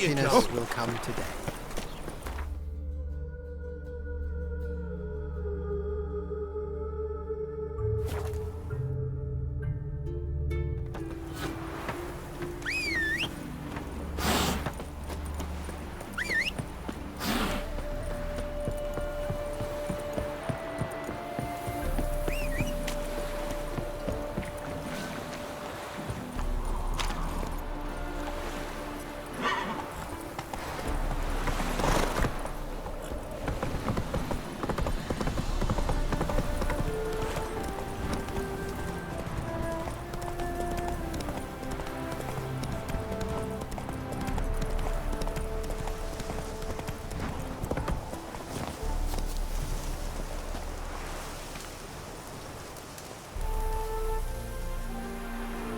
happiness will come today.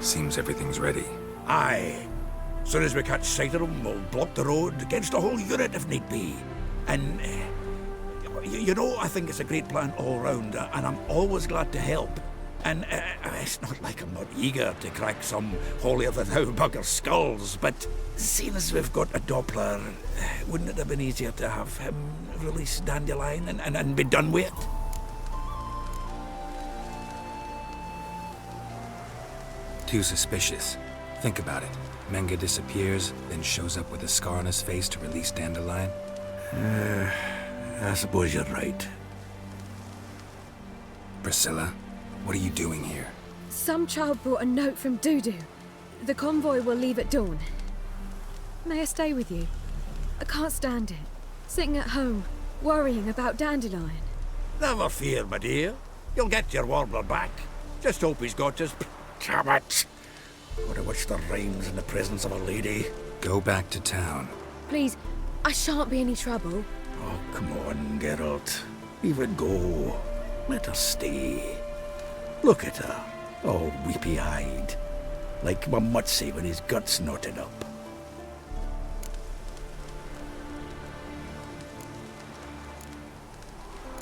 Seems everything's ready. Aye. Soon as we catch sight of them, we'll block the road against the whole unit if need be. And, you know, I think it's a great plan all round, and I'm always glad to help. And it's not like I'm not eager to crack some holier-than-thou bugger's skulls, but seeing as we've got a Doppler, wouldn't it have been easier to have him release Dandelion and be done with it? Too suspicious. Think about it. Menga disappears, then shows up with a scar on his face to release Dandelion. I suppose you're right. Priscilla, what are you doing here? Some child brought a note from Dudu. The convoy will leave at dawn. May I stay with you? I can't stand it. Sitting at home, worrying about Dandelion. Never fear, my dear. You'll get your warbler back. Just hope he's got his... Damn it! Gotta watch the rhymes in the presence of a lady. Go back to town. Please, I shan't be any trouble. Oh, come on, Geralt. Leave it go. Let her stay. Look at her, all weepy-eyed. Like my Mutsy when his gut's knotted up.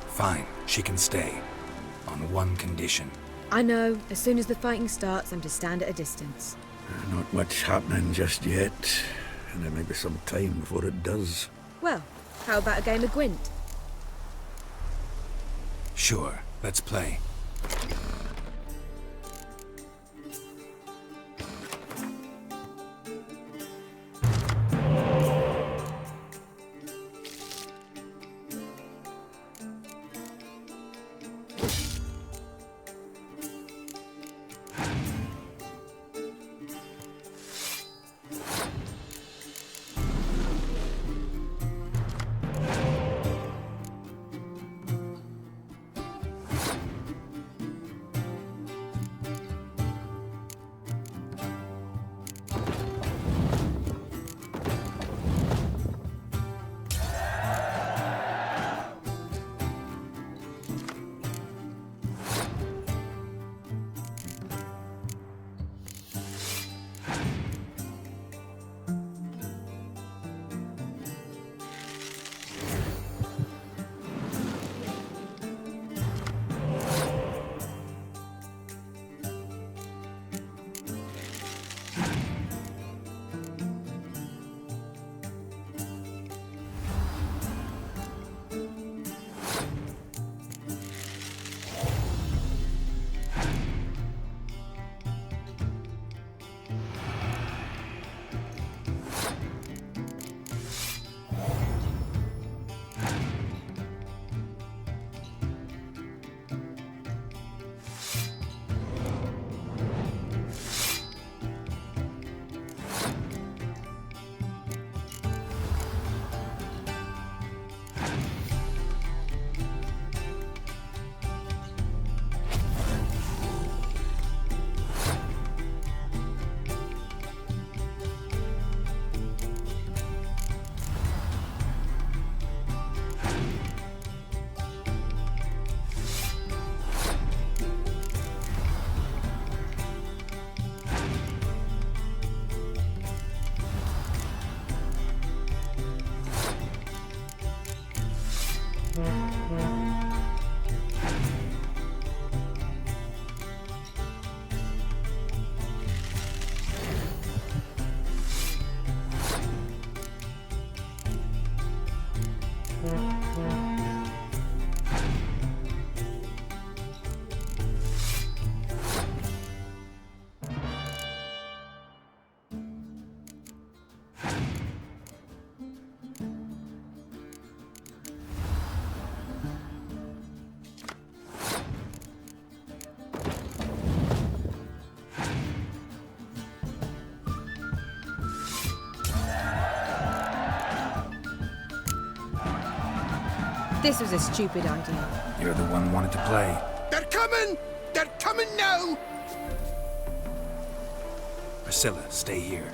Fine, she can stay. On one condition. I know, as soon as the fighting starts, I'm to stand at a distance. Not much happening just yet. And there may be some time before it does. Well, how about a game of Gwent? Sure, let's play. This was a stupid idea. You're the one wanted to play. They're coming! They're coming now! Priscilla, stay here.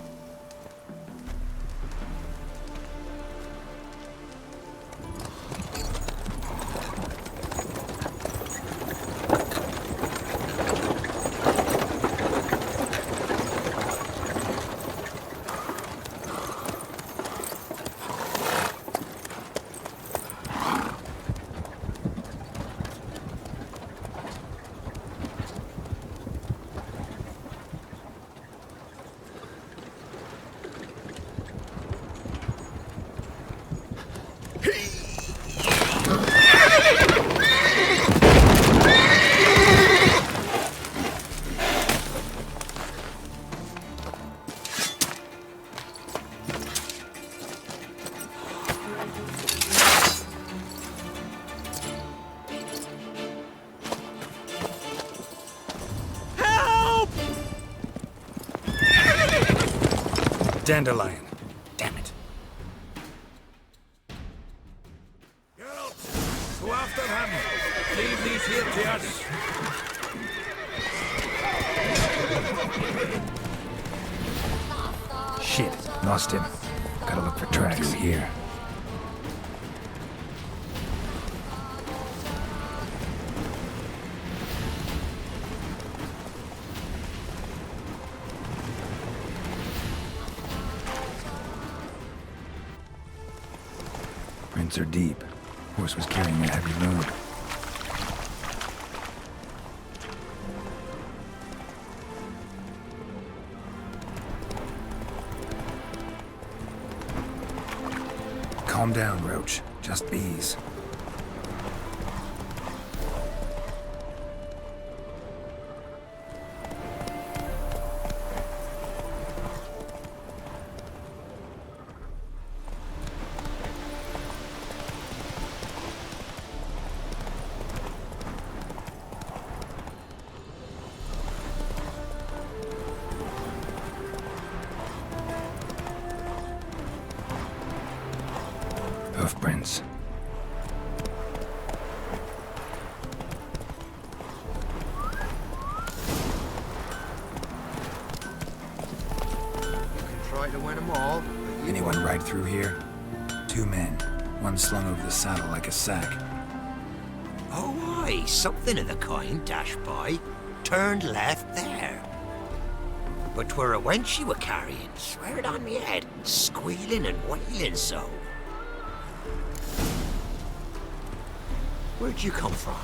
Dandelion. Damn it. Geralt, go after him. Leave these here to us. Shit, lost him. Gotta look for tracks. Through here. Prints are deep. Horse was carrying a heavy load. Calm down, Roach. Just bees. Hoofprints. Try to win them all. Anyone ride through here? 2 men. One slung over the saddle like a sack. Oh, aye, something of the kind dashed by. Turned left there. But 'twere a wench she were carrying, swear it on me head, squealing and wailing so. Where'd you come from?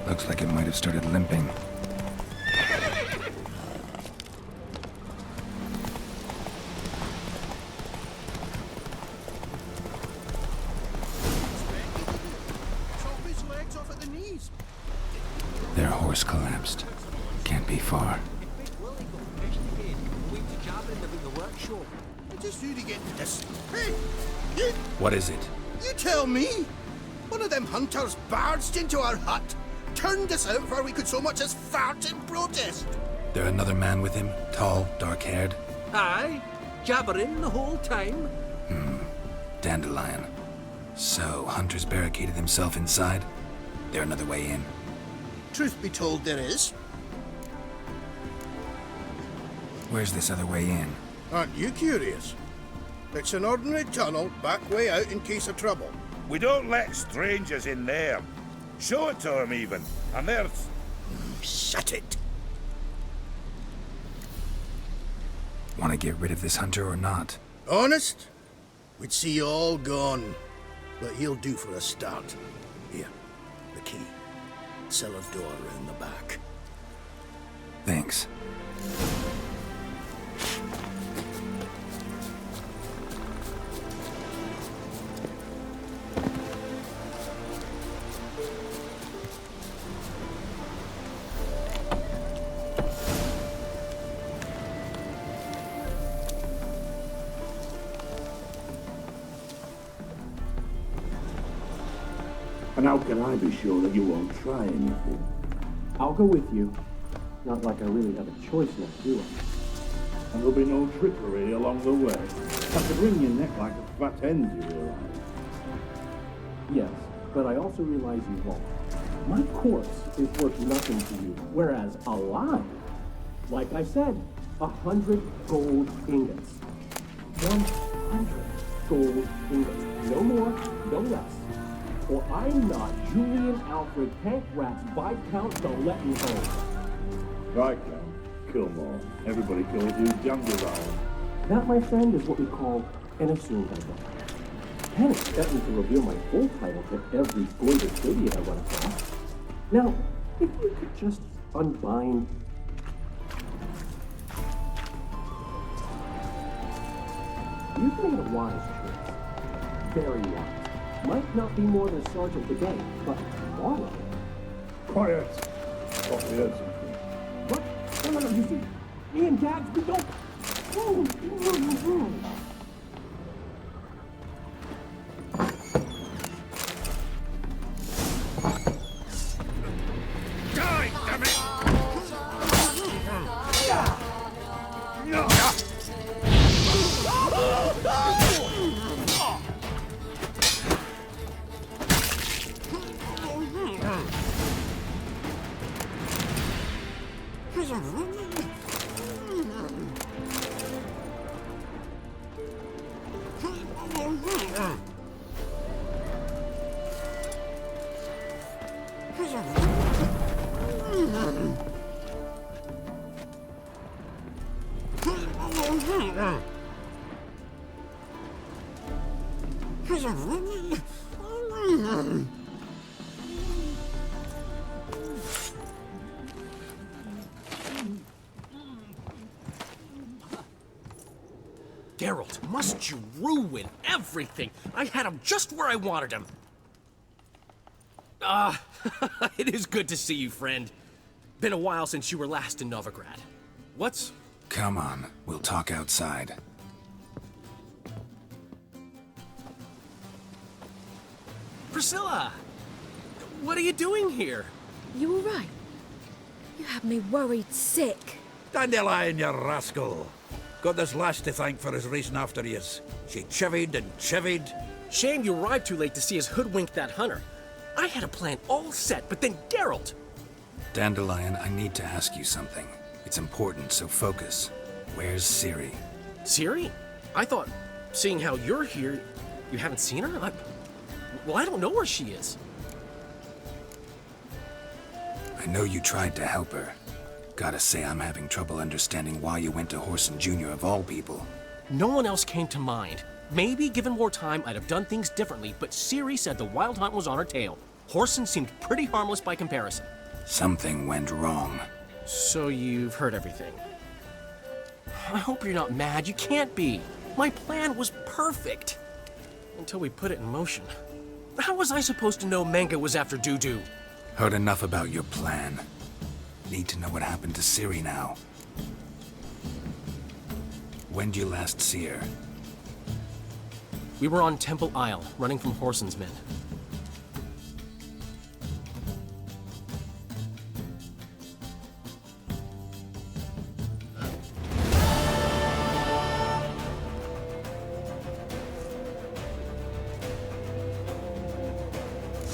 Looks like it might have started limping. Their horse collapsed. Can't be far. I just need to get to this. Hey, you What is it? tell me. One of them hunters barged into our hut, turned us out before we could so much as fart in protest. There another man with him? Tall, dark-haired? Aye, jabbering the whole time. Dandelion. So, Hunter's barricaded himself inside? There another way in? Truth be told, there is. Where's this other way in? Aren't you curious? It's an ordinary tunnel back way out in case of trouble. We don't let strangers in there. Show it to them even. And there's... Shut it. Want to get rid of this hunter or not? Honest? We'd see you all gone. but he'll do for a start. Here, the key. Cellar door around the back. Thanks. And how can I be sure that you won't try anything? I'll go with you. Not like I really have a choice now, do I? And there'll be no trickery along the way. I could wring your neck like a fat hen, you realize? Yes, but I also realize you won't. My corpse is worth nothing to you, whereas alive, like I said, 100 gold ingots. 100 gold ingots. No more, no less. Or I'm not Julian Alfred Pancratz Viscount Doletton home. Right, Count. Kill more. Everybody calls you Jungle Island. That, my friend, is what we call an assumed title. Can't expect me to reveal my full title to every gorgeous idiot I run across. Now, if you could just unbind... You've made a wise choice. Very wise. Might not be more than a sergeant today, but tomorrow... Quiet! Thought we heard something. What? No, you see, me and Gags, we don't... Die, damn it! Geralt, must you ruin everything? I had him just where I wanted him. It is good to see you, friend. Been a while since you were last in Novigrad. What's... Come on, we'll talk outside. Priscilla! What are you doing here? You all right? You had me worried sick. Dandelion, you rascal! Got this lass to thank for his racing after yous. She chivied and chivied. Shame you arrived too late to see us hoodwink that hunter. I had a plan all set, but then Geralt! Dandelion, I need to ask you something. It's important, so focus. Where's Ciri? Ciri? I thought, seeing how you're here, you haven't seen her? Well, I don't know where she is. I know you tried to help her. Gotta say, I'm having trouble understanding why you went to Whoreson Jr. of all people. No one else came to mind. Maybe, given more time, I'd have done things differently, but Ciri said the Wild Hunt was on her tail. Whoreson seemed pretty harmless by comparison. Something went wrong. So you've heard everything. I hope you're not mad. You can't be. My plan was perfect. Until we put it in motion. How was I supposed to know Menge was after Dudu? Heard enough about your plan. Need to know what happened to Ciri now. When'd you last see her? We were on Temple Isle, running from Whoreson's men.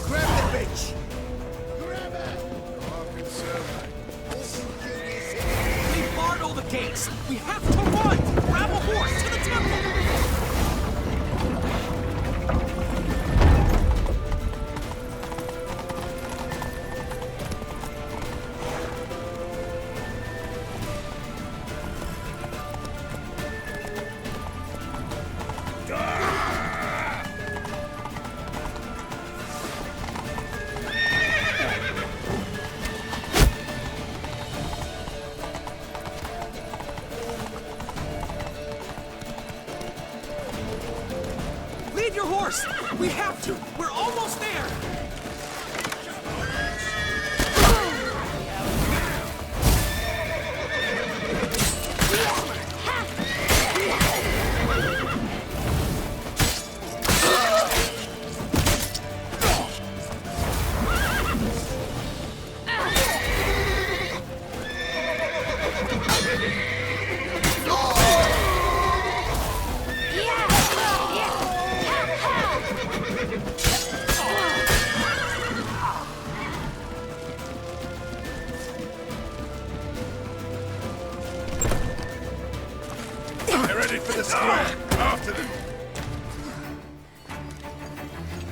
Grab the bitch! Grab her! We barred all the gates! We have to run! Grab a horse to the temple! We have to! We're almost there! They're ready for the square. After them.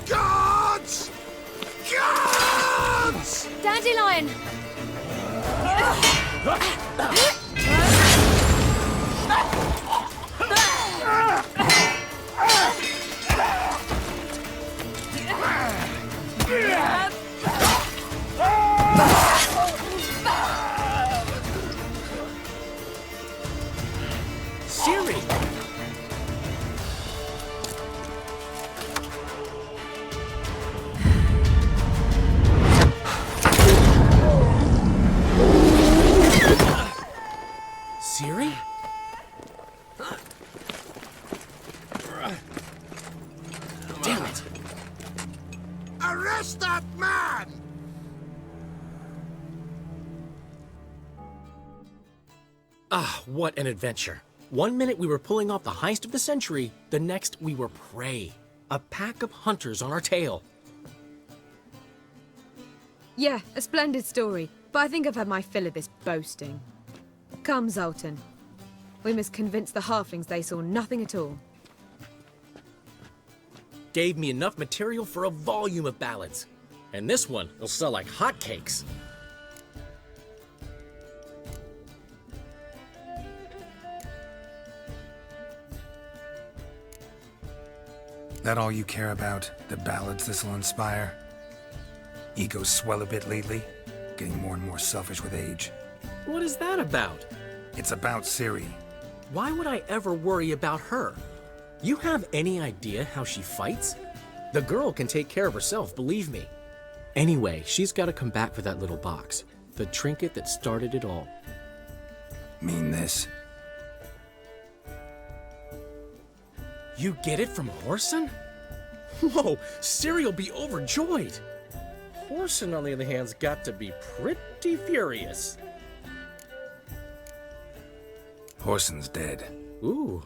Guards! Guards! Dandelion! Siri! Siri? Damn it! Arrest that man! Ah, what an adventure. 1 minute we were pulling off the heist of the century, the next we were prey. A pack of hunters on our tail. Yeah, a splendid story, but I think I've had my fill of this boasting. Come, Zoltan. We must convince the halflings they saw nothing at all. Gave me enough material for a volume of ballads. And this one will sell like hotcakes. That all you care about? The ballads this'll inspire? Egos swell a bit lately? Getting more and more selfish with age. What is that about? It's about Ciri. Why would I ever worry about her? You have any idea how she fights? The girl can take care of herself, believe me. Anyway, she's got to come back for that little box. The trinket that started it all. Mean this? You get it from Whoreson? Whoa, Ciri'll be overjoyed. Whoreson, on the other hand's got to be pretty furious. Whoreson's dead. Ooh,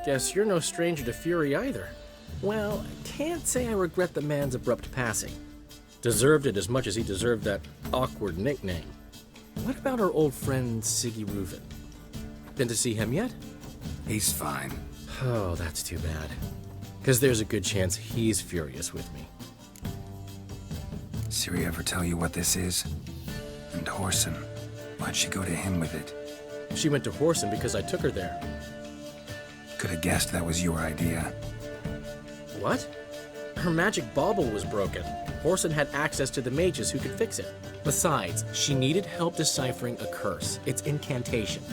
guess you're no stranger to fury either. Well, can't say I regret the man's abrupt passing. Deserved it as much as he deserved that awkward nickname. What about our old friend Siggy Reuven? Been to see him yet? He's fine. Oh, that's too bad. Because there's a good chance he's furious with me. Ciri ever tell you what this is? And Whoreson, why'd she go to him with it? She went to Whoreson because I took her there. Could have guessed that was your idea. What? Her magic bauble was broken. Whoreson had access to the mages who could fix it. Besides, she needed help deciphering a curse. It's incantation.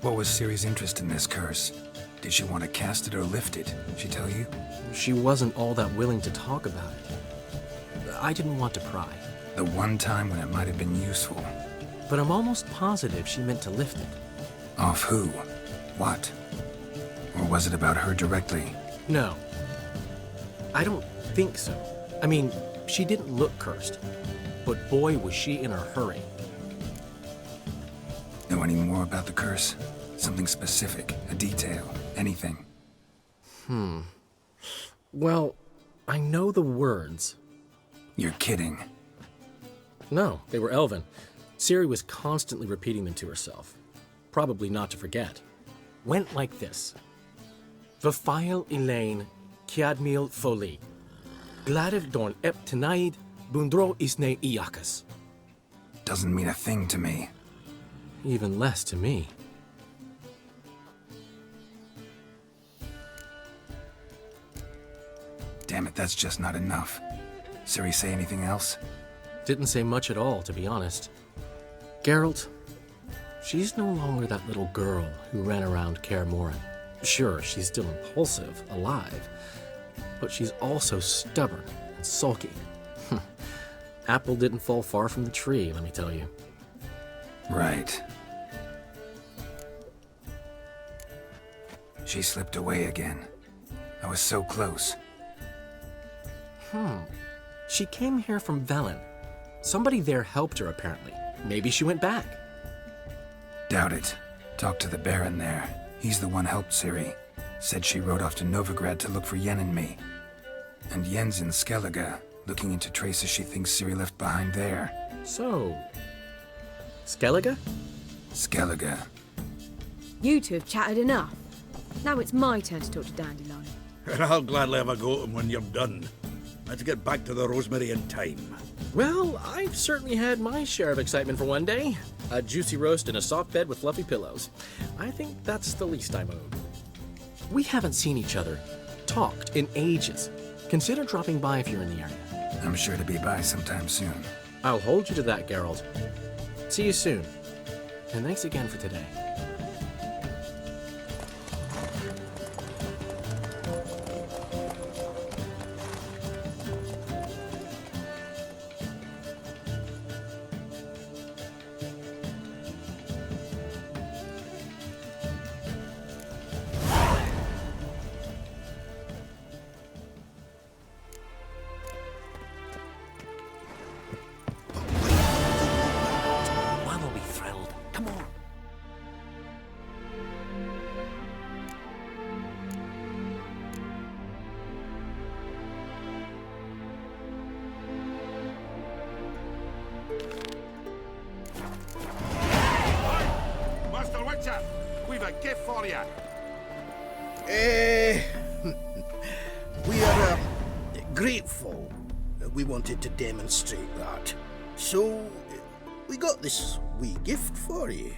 What was Ciri's interest in this curse? Did she want to cast it or lift it? She tell you? She wasn't all that willing to talk about it. I didn't want to pry. The one time when it might have been useful. But I'm almost positive she meant to lift it. Off who? What? Or was it about her directly? No. I don't think so. I mean, she didn't look cursed. But boy, was she in a hurry. Know any more about the curse? Something specific, a detail, anything? Well, I know the words. You're kidding. No, they were Elven. Ciri was constantly repeating them to herself. Probably not to forget. Went like this. Vafile Elaine, Kiadmil Foli. Gladev Dorn Ep Tenaid, Bundro Isne Iakas. Doesn't mean a thing to me. Even less to me. Damn it, that's just not enough. Ciri say anything else? Didn't say much at all, to be honest. Geralt, she's no longer that little girl who ran around Kaer Morhen. Sure, she's still impulsive, alive, but she's also stubborn and sulky. Apple didn't fall far from the tree, let me tell you. Right. She slipped away again. I was so close. She came here from Velen. Somebody there helped her, apparently. Maybe she went back. Doubt it. Talked to the Baron there. He's the one helped Ciri. Said she rode off to Novigrad to look for Yen and me. And Yen's in Skellige, looking into traces she thinks Ciri left behind there. So, Skellige? Skellige. You two have chatted enough. Now it's my turn to talk to Dandelion. I'll gladly have a go at him when you're done. Let's get back to the Rosemary in time. Well, I've certainly had my share of excitement for one day. A juicy roast in a soft bed with fluffy pillows. I think that's the least I'm owed. We haven't seen each other, talked in ages. Consider dropping by if you're in the area. I'm sure to be by sometime soon. I'll hold you to that, Geralt. See you soon. And thanks again for today. One will be thrilled. Come on. Master Witcher, we've a gift for you. We are grateful. We wanted to demonstrate that. So, we got this wee gift for you.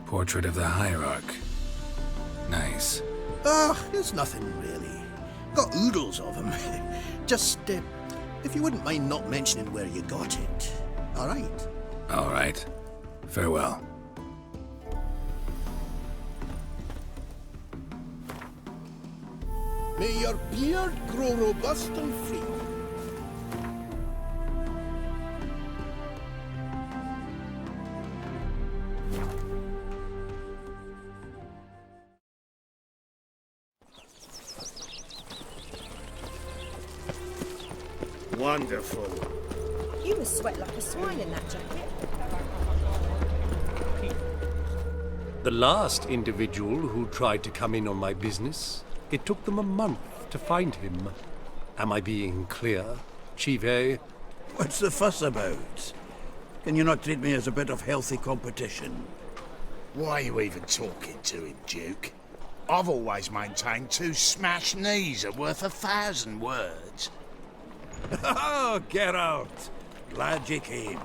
Portrait of the Hierarch. Nice. There's nothing really. Got oodles of him. Just, if you wouldn't mind not mentioning where you got it. All right. All right. Farewell. May your beard grow robust and free. Wonderful. You must sweat like a swine in that jacket. The last individual who tried to come in on my business, it took them a month to find him. Am I being clear, Chive? What's the fuss about? Can you not treat me as a bit of healthy competition? Why are you even talking to him, Duke? I've always maintained 2 smashed knees are worth 1,000 words. Oh, Geralt! Glad you came.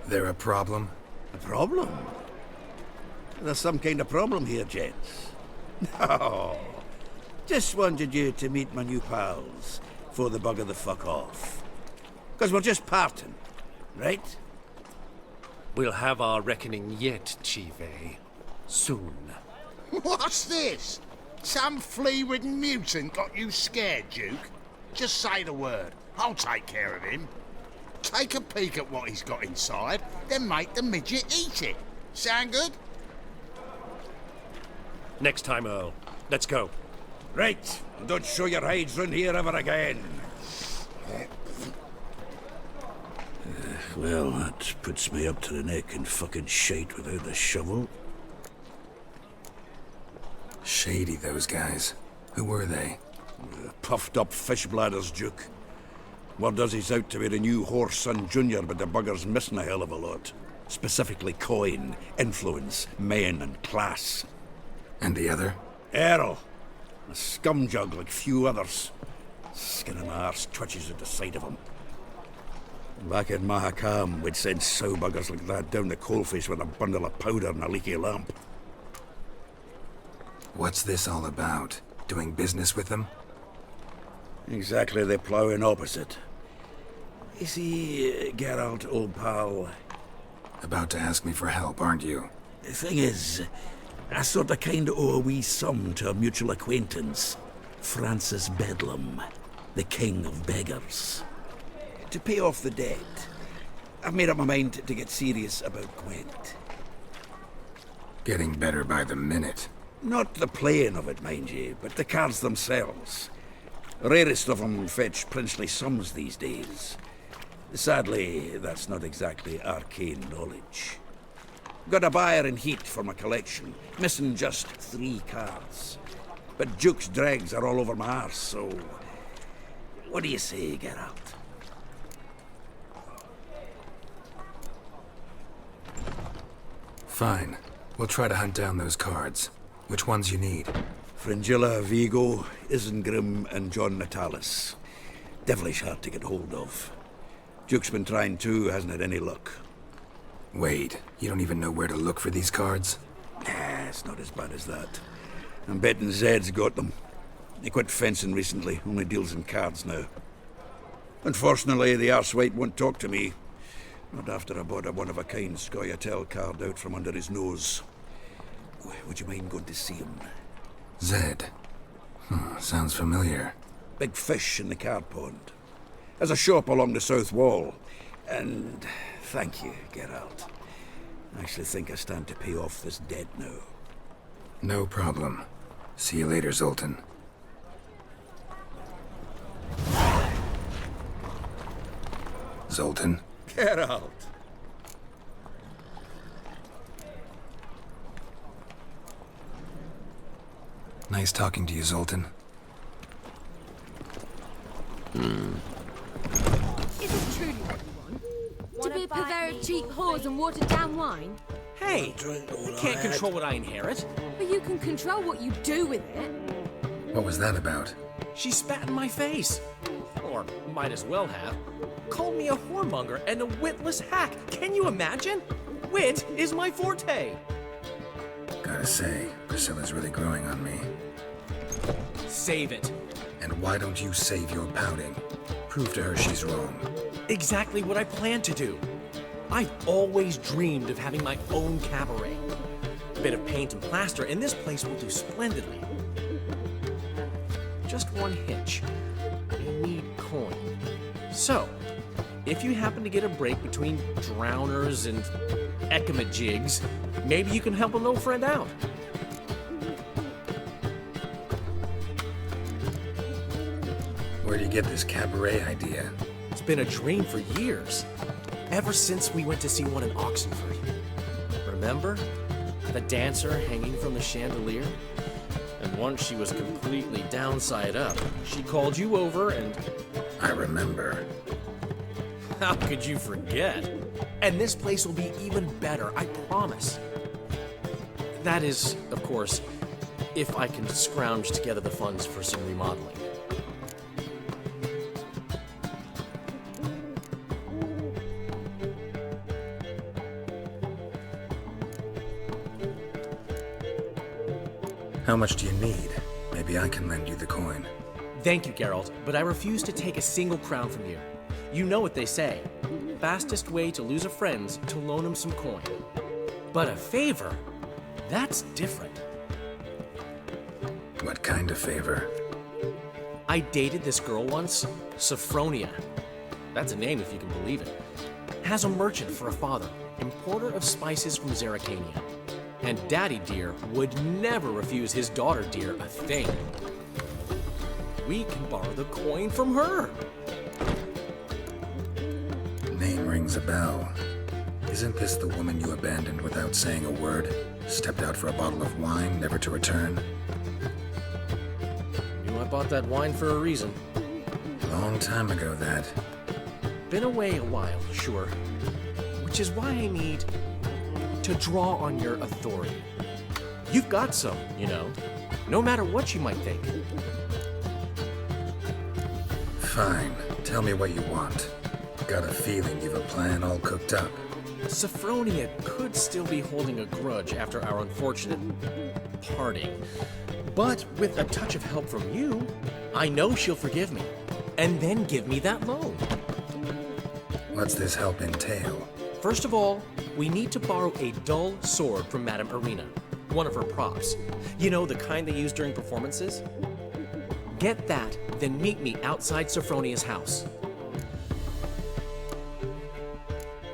There a problem? A problem? There's some kind of problem here, gents. No. Just wanted you to meet my new pals before they bugger the fuck off. Because we're just parting, right? We'll have our reckoning yet, Chive. Soon. What's this? Some flea-ridden mutant got you scared, Duke? Just say the word. I'll take care of him. Take a peek at what he's got inside, then make the midget eat it. Sound good? Next time, Earl. Let's go. Right. And don't show your hides round here ever again. Well, that puts me up to the neck in fucking shite without the shovel. Shady, those guys. Who were they? Puffed up fish bladders, Duke. Word does he's out to be the new Whoreson Jr., but the bugger's missing a hell of a lot. Specifically coin, influence, men, and class. And the other? Earl. A scumjug like few others. Skin of my arse twitches at the sight of him. Back in Mahakam, we'd send sow buggers like that down the coalface with a bundle of powder and a leaky lamp. What's this all about? Doing business with them? Exactly the ploughing opposite. You see, Geralt, old pal, About to ask me for help, aren't you? The thing is, I sort of kind of owe a wee sum to a mutual acquaintance, Francis Bedlam, the king of beggars. To pay off the debt, I've made up my mind to get serious about Gwent. Getting better by the minute. Not the playing of it, mind you, but the cards themselves. Rarest of them fetch princely sums these days. Sadly, that's not exactly arcane knowledge. Got a buyer in heat for my collection, missing just 3 cards. But Duke's dregs are all over my arse, so... What do you say, Geralt? Fine. We'll try to hunt down those cards. Which ones you need? Fringilla, Vigo, Isengrim, and John Natalis. Devilish hard to get hold of. Duke's been trying too, hasn't had any luck. Wait, you don't even know where to look for these cards? Nah, it's not as bad as that. I'm betting Zed's got them. He quit fencing recently, only deals in cards now. Unfortunately, the arsewite won't talk to me. Not after I bought a one-of-a-kind Scoia'tael card out from under his nose. Would you mind going to see him? Zed. Sounds familiar. Big fish in the card pond. Has a shop along the south wall. And thank you, Geralt. I actually think I stand to pay off this debt now. No problem. See you later, Zoltan. Zoltan? Geralt! Nice talking to you, Zoltan. Is it truly what you want? To be a purveyor of cheap whores and watered-down wine? Hey, I can't control what I inherit. But you can control what you do with it. What was that about? She spat in my face. Or might as well have. Called me a whoremonger and a witless hack. Can you imagine? Wit is my forte. Gotta say, Priscilla's really growing on me. Save it. And why don't you save your pouting? Prove to her she's wrong. Exactly what I plan to do. I've always dreamed of having my own cabaret. A bit of paint and plaster, and this place will do splendidly. Just one hitch. You need coin. So, if you happen to get a break between drowners and ekamajigs, maybe you can help an old friend out. Where'd you get this cabaret idea? It's been a dream for years. Ever since we went to see one in Oxenford. Remember? The dancer hanging from the chandelier? And once she was completely downside up, she called you over and... I remember. How could you forget? And this place will be even better, I promise. That is, of course, if I can scrounge together the funds for some remodeling. How much do you need? Maybe I can lend you the coin. Thank you, Geralt, but I refuse to take a single crown from you. You know what they say. Fastest way to lose a friend's to loan him some coin. But a favor? That's different. What kind of favor? I dated this girl once, Sophronia. That's a name if you can believe it. Has a merchant for a father, importer of spices from Zerrikania. And Daddy Dear would never refuse his daughter Dear a thing. We can borrow the coin from her. Name rings a bell. Isn't this the woman you abandoned without saying a word? Stepped out for a bottle of wine, never to return? Knew I bought that wine for a reason. Long time ago, that. Been away a while, sure. Which is why I need to draw on your authority. You've got some, you know, no matter what you might think. Fine. Tell me what you want. Got a feeling you've a plan all cooked up. Sophronia could still be holding a grudge after our unfortunate parting. But with a touch of help from you, I know she'll forgive me. And then give me that loan. What's this help entail? First of all, we need to borrow a dull sword from Madame Irina, one of her props. You know, the kind they use during performances? Get that, then meet me outside Sophronia's house.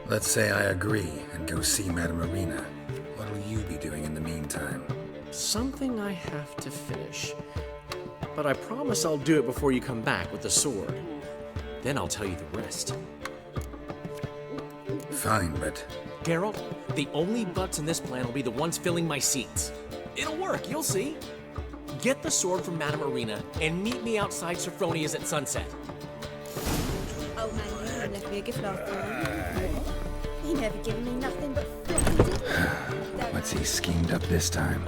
Let's say I agree and go see Madame Irina. What'll you be doing in the meantime? Something I have to finish. But I promise I'll do it before you come back with the sword. Then I'll tell you the rest. Fine, but... Geralt, the only butts in this plan will be the ones filling my seats. It'll work, you'll see. Get the sword from Madame Irina and meet me outside Sophronia's at sunset. Oh man, you left me a gift last time. He never given me nothing but floppy. What's he schemed up this time?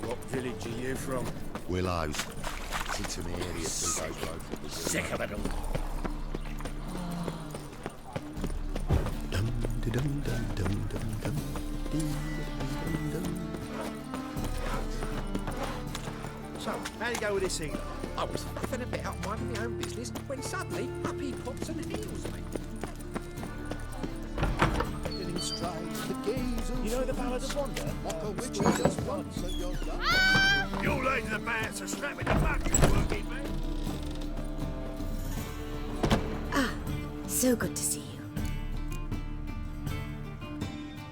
What village are you from? Willows. It's an area through those roads. Sick of it all. So, how'd it go with this healer? I was faffing a bit up minding my own business when suddenly up he pops and heals me. You know the Ballad of Wonder? You lay to the band, so strap me the back, you working man. Ah, so good to see you.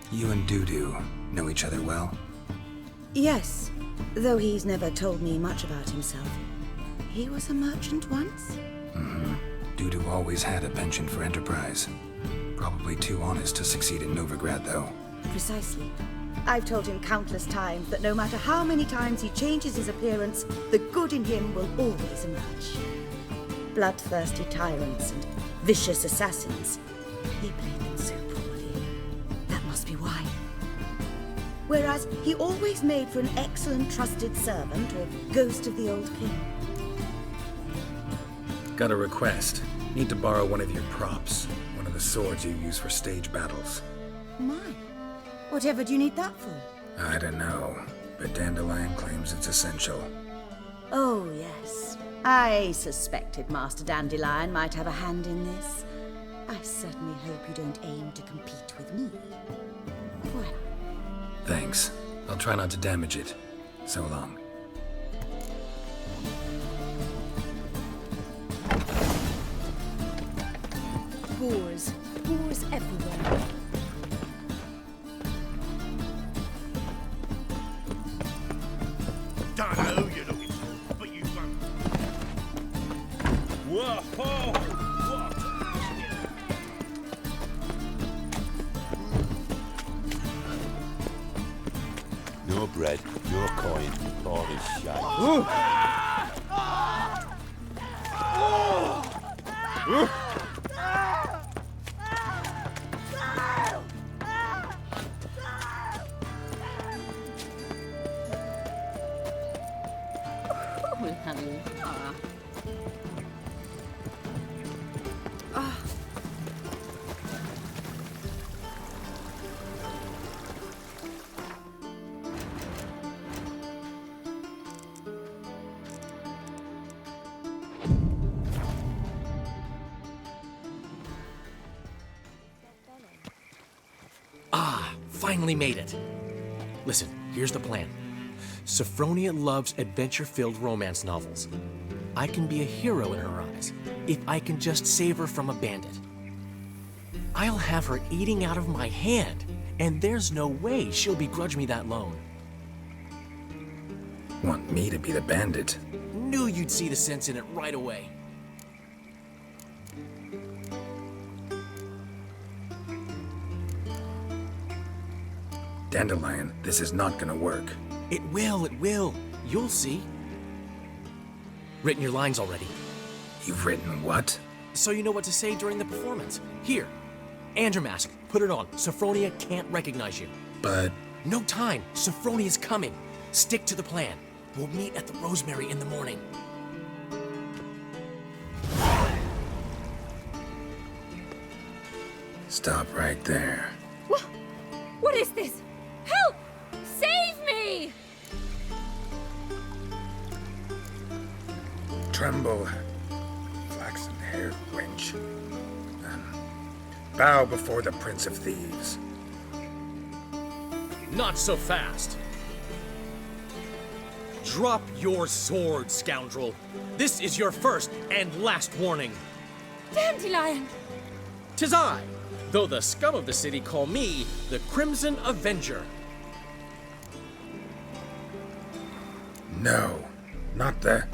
You and Dudu know each other well? Yes, though he's never told me much about himself. He was a merchant once? Mm-hmm. Dudu always had a penchant for enterprise. Probably too honest to succeed in Novigrad, though. Precisely. I've told him countless times that no matter how many times he changes his appearance, the good in him will always emerge. Bloodthirsty tyrants and vicious assassins. He played them so poorly. That must be why. Whereas he always made for an excellent trusted servant or ghost of the old king. Got a request. Need to borrow one of your props. One of the swords you use for stage battles. My. Whatever do you need that for? I don't know, but Dandelion claims it's essential. Oh, yes. I suspected Master Dandelion might have a hand in this. I certainly hope you don't aim to compete with me. Well. Thanks. I'll try not to damage it. So long. Boars. Boars everywhere. Don't know who you're looking for, but you won't. Whoa! What? No bread, no coin, all is shite. Finally made it. Listen, here's the plan. Sophronia loves adventure-filled romance novels. I can be a hero in her eyes if I can just save her from a bandit. I'll have her eating out of my hand, and there's no way she'll begrudge me that loan. Want me to be the bandit? Knew you'd see the sense in it right away. Dandelion, this is not gonna work. It will. You'll see. Written your lines already. You've written what? So you know what to say during the performance. Here, Andromask, put it on. Sophronia can't recognize you. But... No time. Sophronia's coming. Stick to the plan. We'll meet at the Rosemary in the morning. Stop right there. What is this? Help! Save me! Tremble, flaxen-haired wench. bow before the Prince of Thieves. Not so fast. Drop your sword, scoundrel. This is your first and last warning. Dandelion! 'Tis I, though the scum of the city call me the Crimson Avenger. No, not the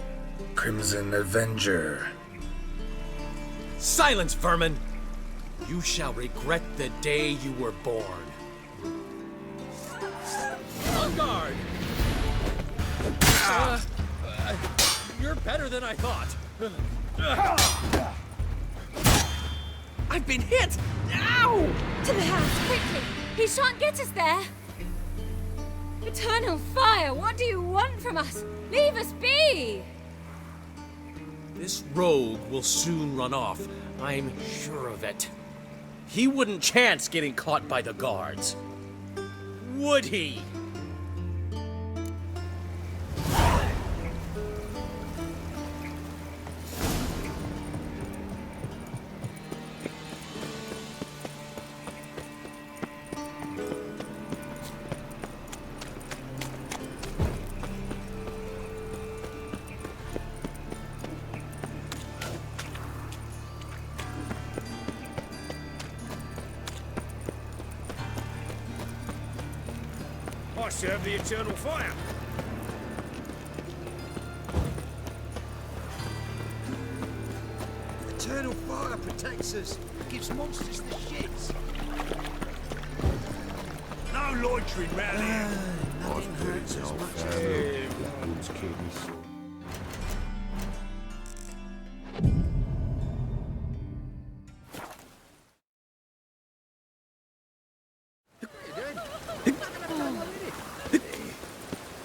Crimson Avenger. Silence, vermin! You shall regret the day you were born. On guard! You're better than I thought. I've been hit! Ow! To the house, quickly! He shan't get us there! Eternal fire, what do you want from us? Leave us be! This rogue will soon run off. I'm sure of it. He wouldn't chance getting caught by the guards. Would he? I serve the eternal fire. Eternal fire protects us. Gives monsters the shits. No loitering round here. Nothing hurts as much as Everyone's kids.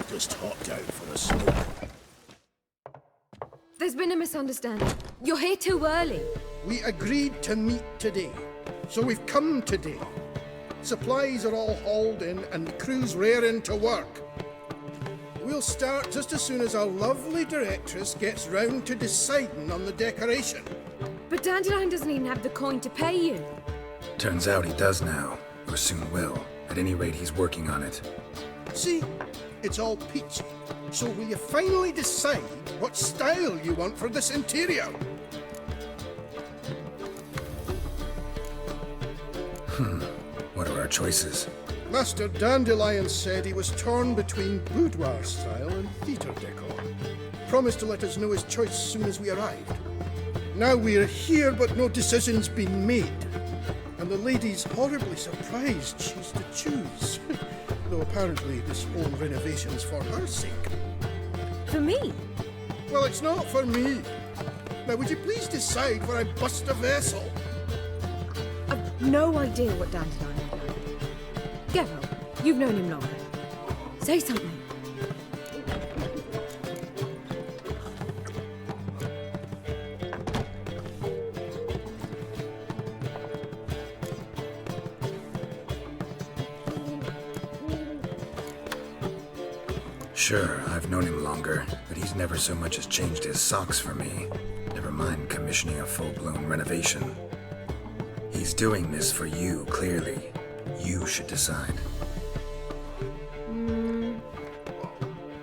Just hopped out for a smoke. There's been a misunderstanding. You're here too early. We agreed to meet today, so we've come today. Supplies are all hauled in and the crew's raring to work. We'll start just as soon as our lovely directress gets round to deciding on the decoration. But Dandelion doesn't even have the coin to pay you. Turns out he does now, or soon will. At any rate, he's working on it. See, it's all peachy. So will you finally decide what style you want for this interior? What are our choices? Master Dandelion said he was torn between boudoir style and theatre decor. Promised to let us know his choice as soon as we arrived. Now we're here, but no decision's been made. And the lady's horribly surprised she's to choose. Though apparently this whole renovation's for her sake. For me? Well, it's not for me. Now, would you please decide where I bust a vessel? I've no idea what Dandelion is like. Geralt, you've known him longer. Say something. Sure, I've known him longer, but he's never so much as changed his socks for me. Never mind commissioning a full-blown renovation. He's doing this for you, clearly. You should decide.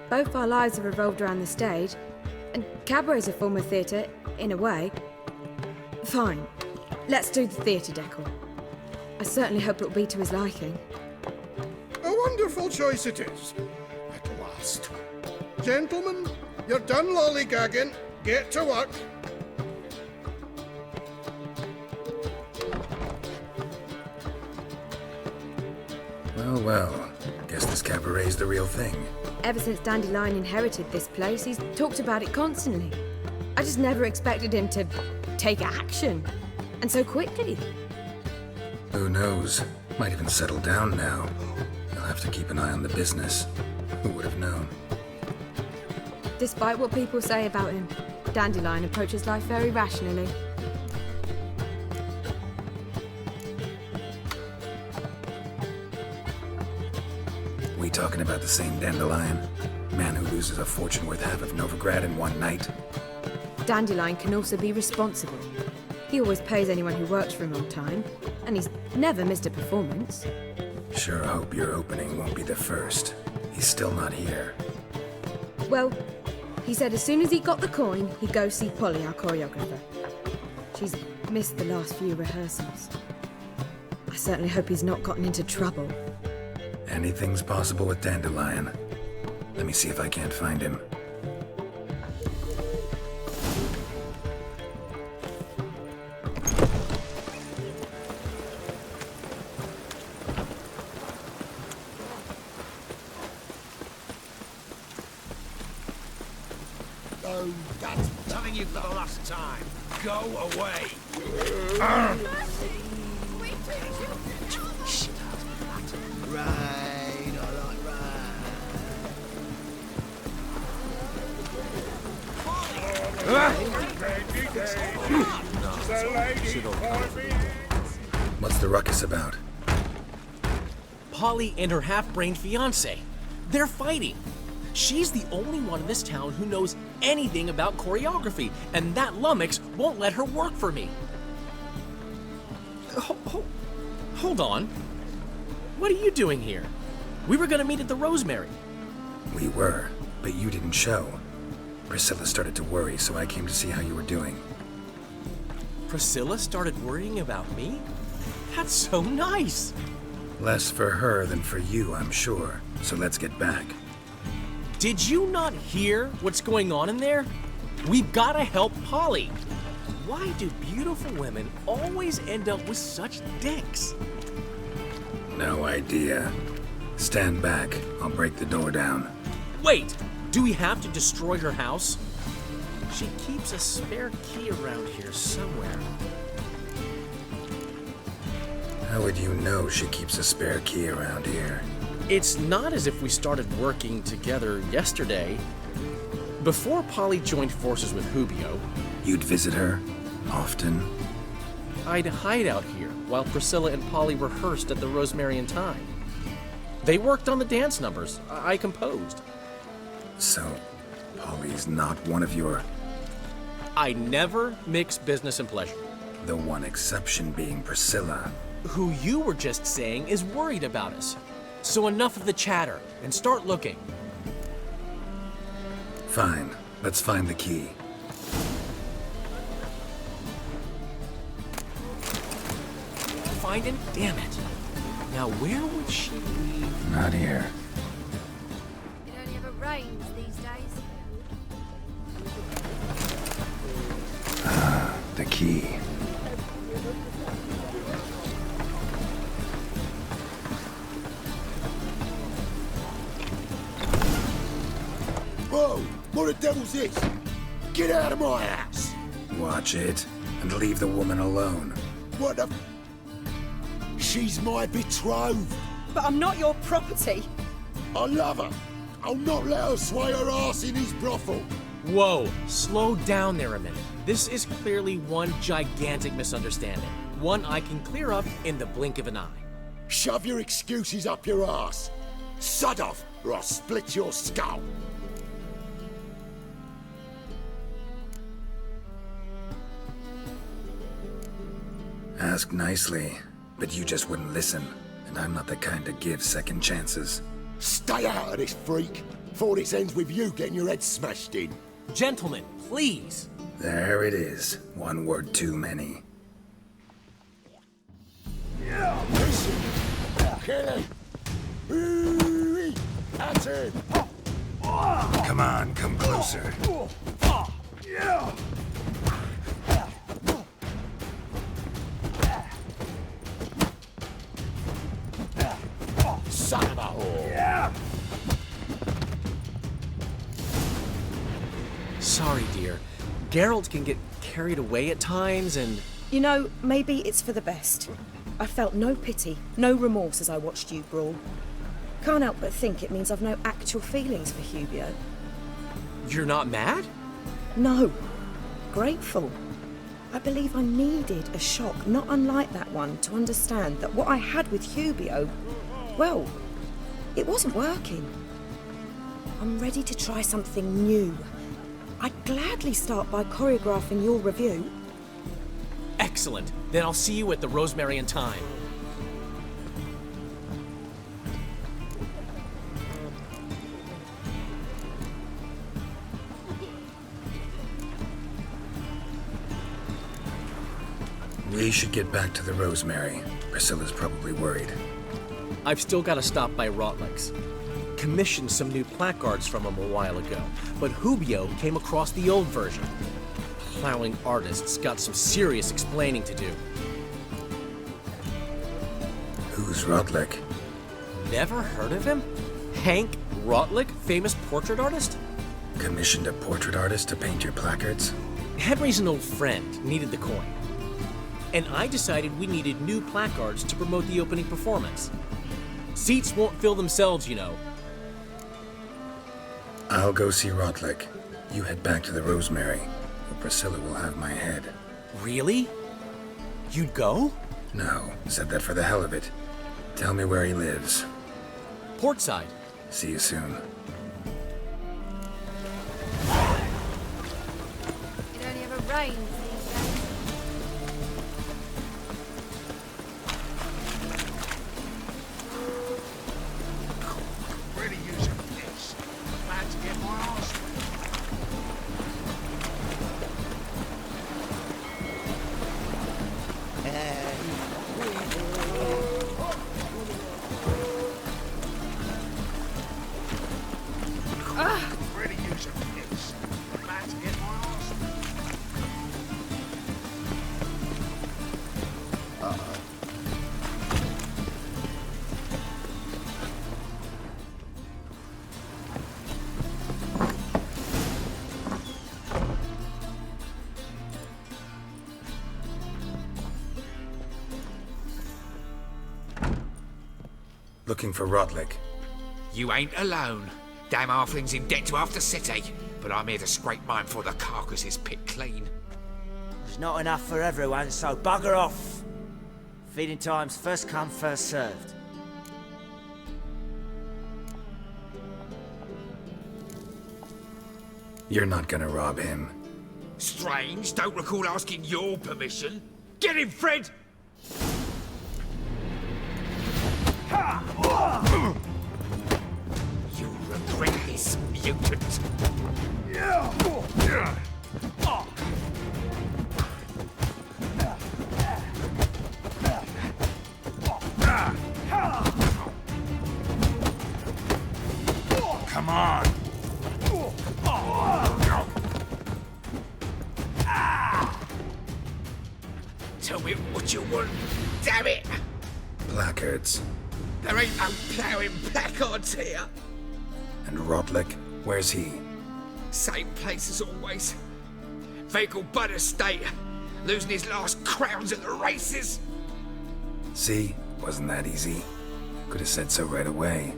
Both our lives have revolved around the stage, and cabaret's a form of theatre, in a way. Fine, let's do the theatre decor. I certainly hope it'll be to his liking. A wonderful choice it is. At last. Gentlemen, you're done lollygagging. Get to work. Well, well. Guess this cabaret's the real thing. Ever since Dandelion inherited this place, he's talked about it constantly. I just never expected him to take action. And so quickly. Who knows? Might even settle down now. You'll have to keep an eye on the business. Who would have known? Despite what people say about him, Dandelion approaches life very rationally. We talking about the same Dandelion? Man who loses a fortune worth half of Novigrad in one night? Dandelion can also be responsible. He always pays anyone who works for him on time, and he's never missed a performance. Sure hope your opening won't be the first. He's still not here. Well, he said as soon as he got the coin, he'd go see Polly, our choreographer. She's missed the last few rehearsals. I certainly hope he's not gotten into trouble. Anything's possible with Dandelion. Let me see if I can't find him. Oh, that's telling you for the last time. Go away. Rain, I like What's the ruckus about? Polly and her half-brained fiancé. They're fighting. She's the only one in this town who knows anything about choreography, and that lummox won't let her work for me. Hold on. What are you doing here? We were gonna meet at the Rosemary. We were, but you didn't show. Priscilla started to worry, so I came to see how you were doing. Priscilla started worrying about me? That's so nice. Less for her than for you, I'm sure. So let's get back. Did you not hear what's going on in there? We've gotta help Polly. Why do beautiful women always end up with such dicks? No idea. Stand back. I'll break the door down. Wait! Do we have to destroy her house? She keeps a spare key around here somewhere. How would you know she keeps a spare key around here? It's not as if we started working together yesterday. Before Polly joined forces with Hubio, You'd visit her? Often? I'd hide out here while Priscilla and Polly rehearsed at the Rosemary and Thyme. They worked on the dance numbers I composed. So, Polly's not one of your... I never mix business and pleasure. The one exception being Priscilla. Who you were just saying is worried about us. So enough of the chatter, and start looking. Fine. Let's find the key. Find it? Damn it. Now where would she be? Not here. It only ever rains these days. The key. Whoa! What the devil's this? Get out of my house! Watch it, and leave the woman alone. What the... She's my betrothed. But I'm not your property. I love her. I'll not let her sway her ass in his brothel. Whoa, slow down there a minute. This is clearly one gigantic misunderstanding. One I can clear up in the blink of an eye. Shove your excuses up your ass. Sod off, or I'll split your skull. Ask nicely, but you just wouldn't listen. And I'm not the kind to give second chances. Stay out of this, freak, before this ends with you getting your head smashed in. Gentlemen, please. There it is. One word too many. Listen, Kelly. Ooh, that's it. Come on, come closer. Son of a whore. Sorry, dear. Geralt can get carried away at times and... You know, maybe it's for the best. I felt no pity, no remorse as I watched you brawl. Can't help but think it means I've no actual feelings for Hubio. You're not mad? No. Grateful. I believe I needed a shock not unlike that one to understand that what I had with Hubio, well, it wasn't working. I'm ready to try something new. I'd gladly start by choreographing your review. Excellent. Then I'll see you at the Rosemary and Thyme. We should get back to the Rosemary. Priscilla's probably worried. I've still got to stop by Rotlick's. Commissioned some new placards from him a while ago, but Hubio came across the old version. Plowing artists got some serious explaining to do. Who's Rotlick? Never heard of him? Hank Rotlick, famous portrait artist? Commissioned a portrait artist to paint your placards? Henry's an old friend, needed the coin. And I decided we needed new placards to promote the opening performance. Seats won't fill themselves, you know. I'll go see Rotlick. You head back to the Rosemary, or Priscilla will have my head. Really? You'd go? No, said that for the hell of it. Tell me where he lives. Portside. See you soon. It only ever rains these days. Really using this. Glad to get my arse really using this. Glad to get my arse Looking for Rotlick. You ain't alone. Damn halfling's in debt to half the city. But I'm here to scrape mine before the carcass is picked clean. There's not enough for everyone, so bugger off. Feeding time's first come, first served. You're not gonna rob him. Strange, don't recall asking your permission. Get him, Fred! You'll regret this, mutant. Come on. Tell me what you want, damn it! Placards. There ain't no ploughing placards here. And Rotlick, where's he? Same place as always. Vehicle Bud Estate. Losing his last crowns at the races. See? Wasn't that easy? Could have said so right away.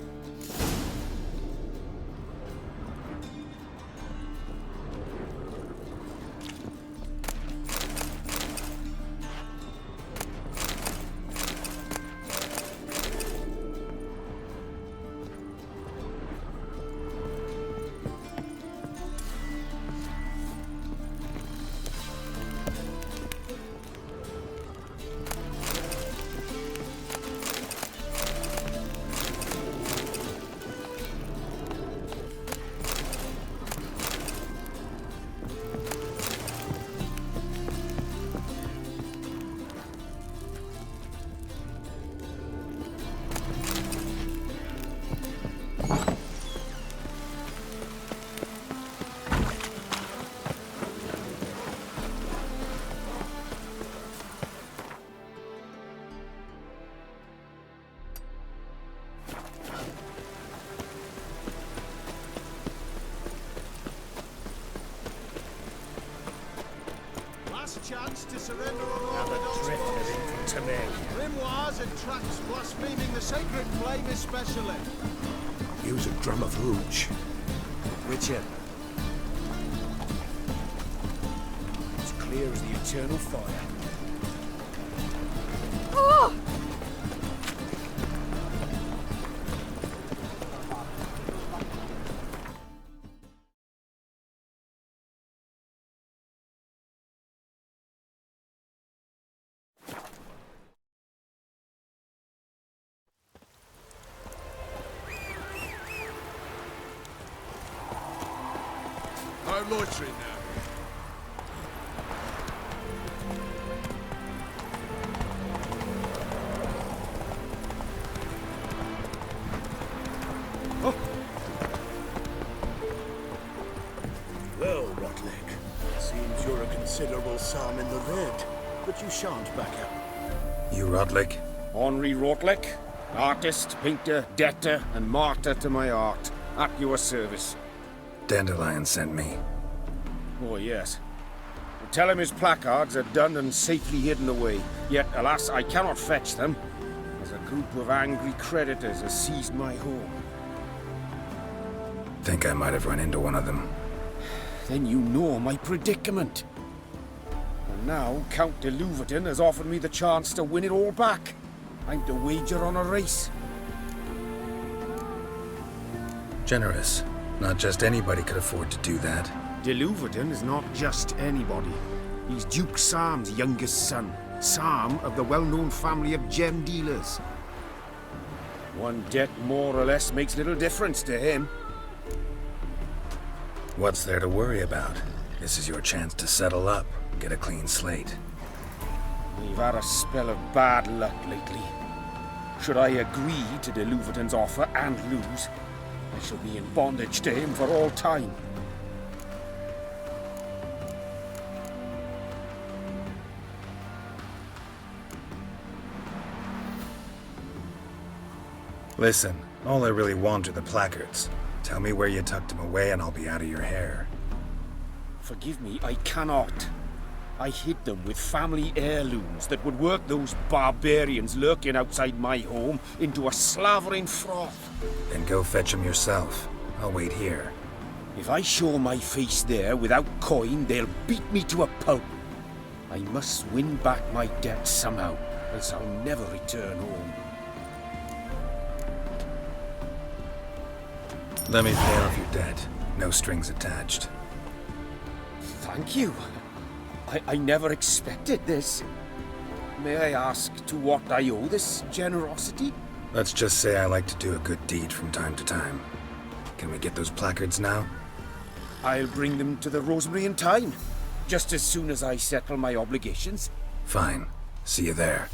Chance to surrender on all the to me. grimoires and tracts blaspheming the sacred flame especially. Use a drum of hooch. Richard. As clear as the eternal fire. Oh! No loitering now. Well, Rotlick, seems you're a considerable sum in the red, but you shan't back out. You Rodlick? Henri Rotlick, artist, painter, debtor, and martyr to my art, at your service. Dandelion sent me. Oh, yes. Tell him his placards are done and safely hidden away, yet, alas, I cannot fetch them, as a group of angry creditors has seized my home. Think I might have run into one of them. Then you know my predicament. And now Count de Louverton has offered me the chance to win it all back. I'm to wager on a race. Generous. Not just anybody could afford to do that. De Louverton is not just anybody. He's Duke Sam's youngest son. Sam of the well-known family of gem dealers. One debt more or less makes little difference to him. What's there to worry about? This is your chance to settle up, get a clean slate. We've had a spell of bad luck lately. Should I agree to de Louverton's offer and lose, I shall be in bondage to him for all time. Listen, all I really want are the placards. Tell me where you tucked them away and I'll be out of your hair. Forgive me, I cannot. I hid them with family heirlooms that would work those barbarians lurking outside my home into a slavering froth. Then go fetch them yourself. I'll wait here. If I show my face there without coin, they'll beat me to a pulp. I must win back my debt somehow, else I'll never return home. Let me pay off your debt. No strings attached. Thank you. I never expected this. May I ask to what I owe this generosity? Let's just say I like to do a good deed from time to time. Can we get those placards now? I'll bring them to the Rosemary in time, just as soon as I settle my obligations. Fine. See you there.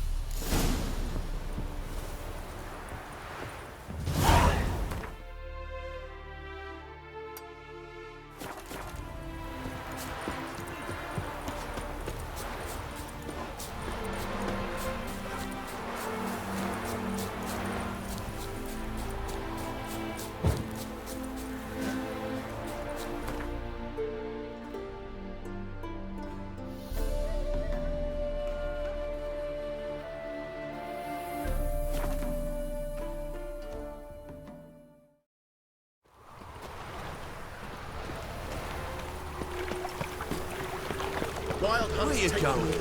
Where you going?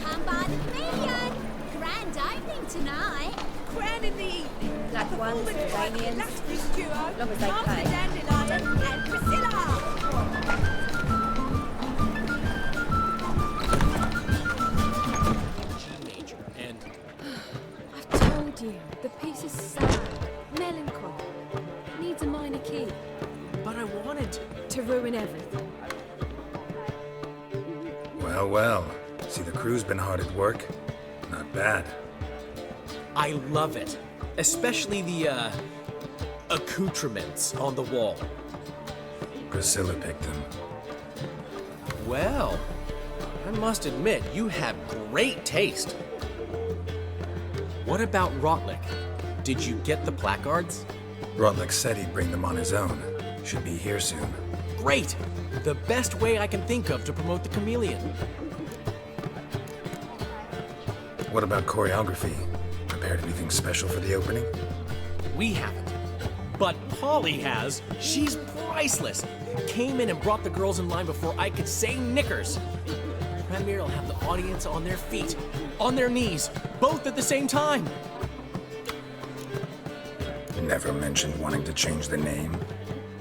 Come by the pavilion. Grand opening tonight. Grand in the evening. Black ones, Iranians. Illustrious duo, As long as they Martha pay. Dandelion and Priscilla. I've told you, the piece is sad, melancholy. Needs a minor key. But I wanted to ruin everything. Well, well. See, the crew's been hard at work. Not bad. I love it. Especially the, accoutrements on the wall. Priscilla picked them. Well, I must admit, you have great taste. What about Rotlick? Did you get the placards? Rotlick said he'd bring them on his own. Should be here soon. Great! The best way I can think of to promote the chameleon. What about choreography? Prepared anything special for the opening? We haven't. But Polly has. She's priceless. Came in and brought the girls in line before I could say knickers. Premier will have the audience on their feet, on their knees, both at the same time. Never mentioned wanting to change the name.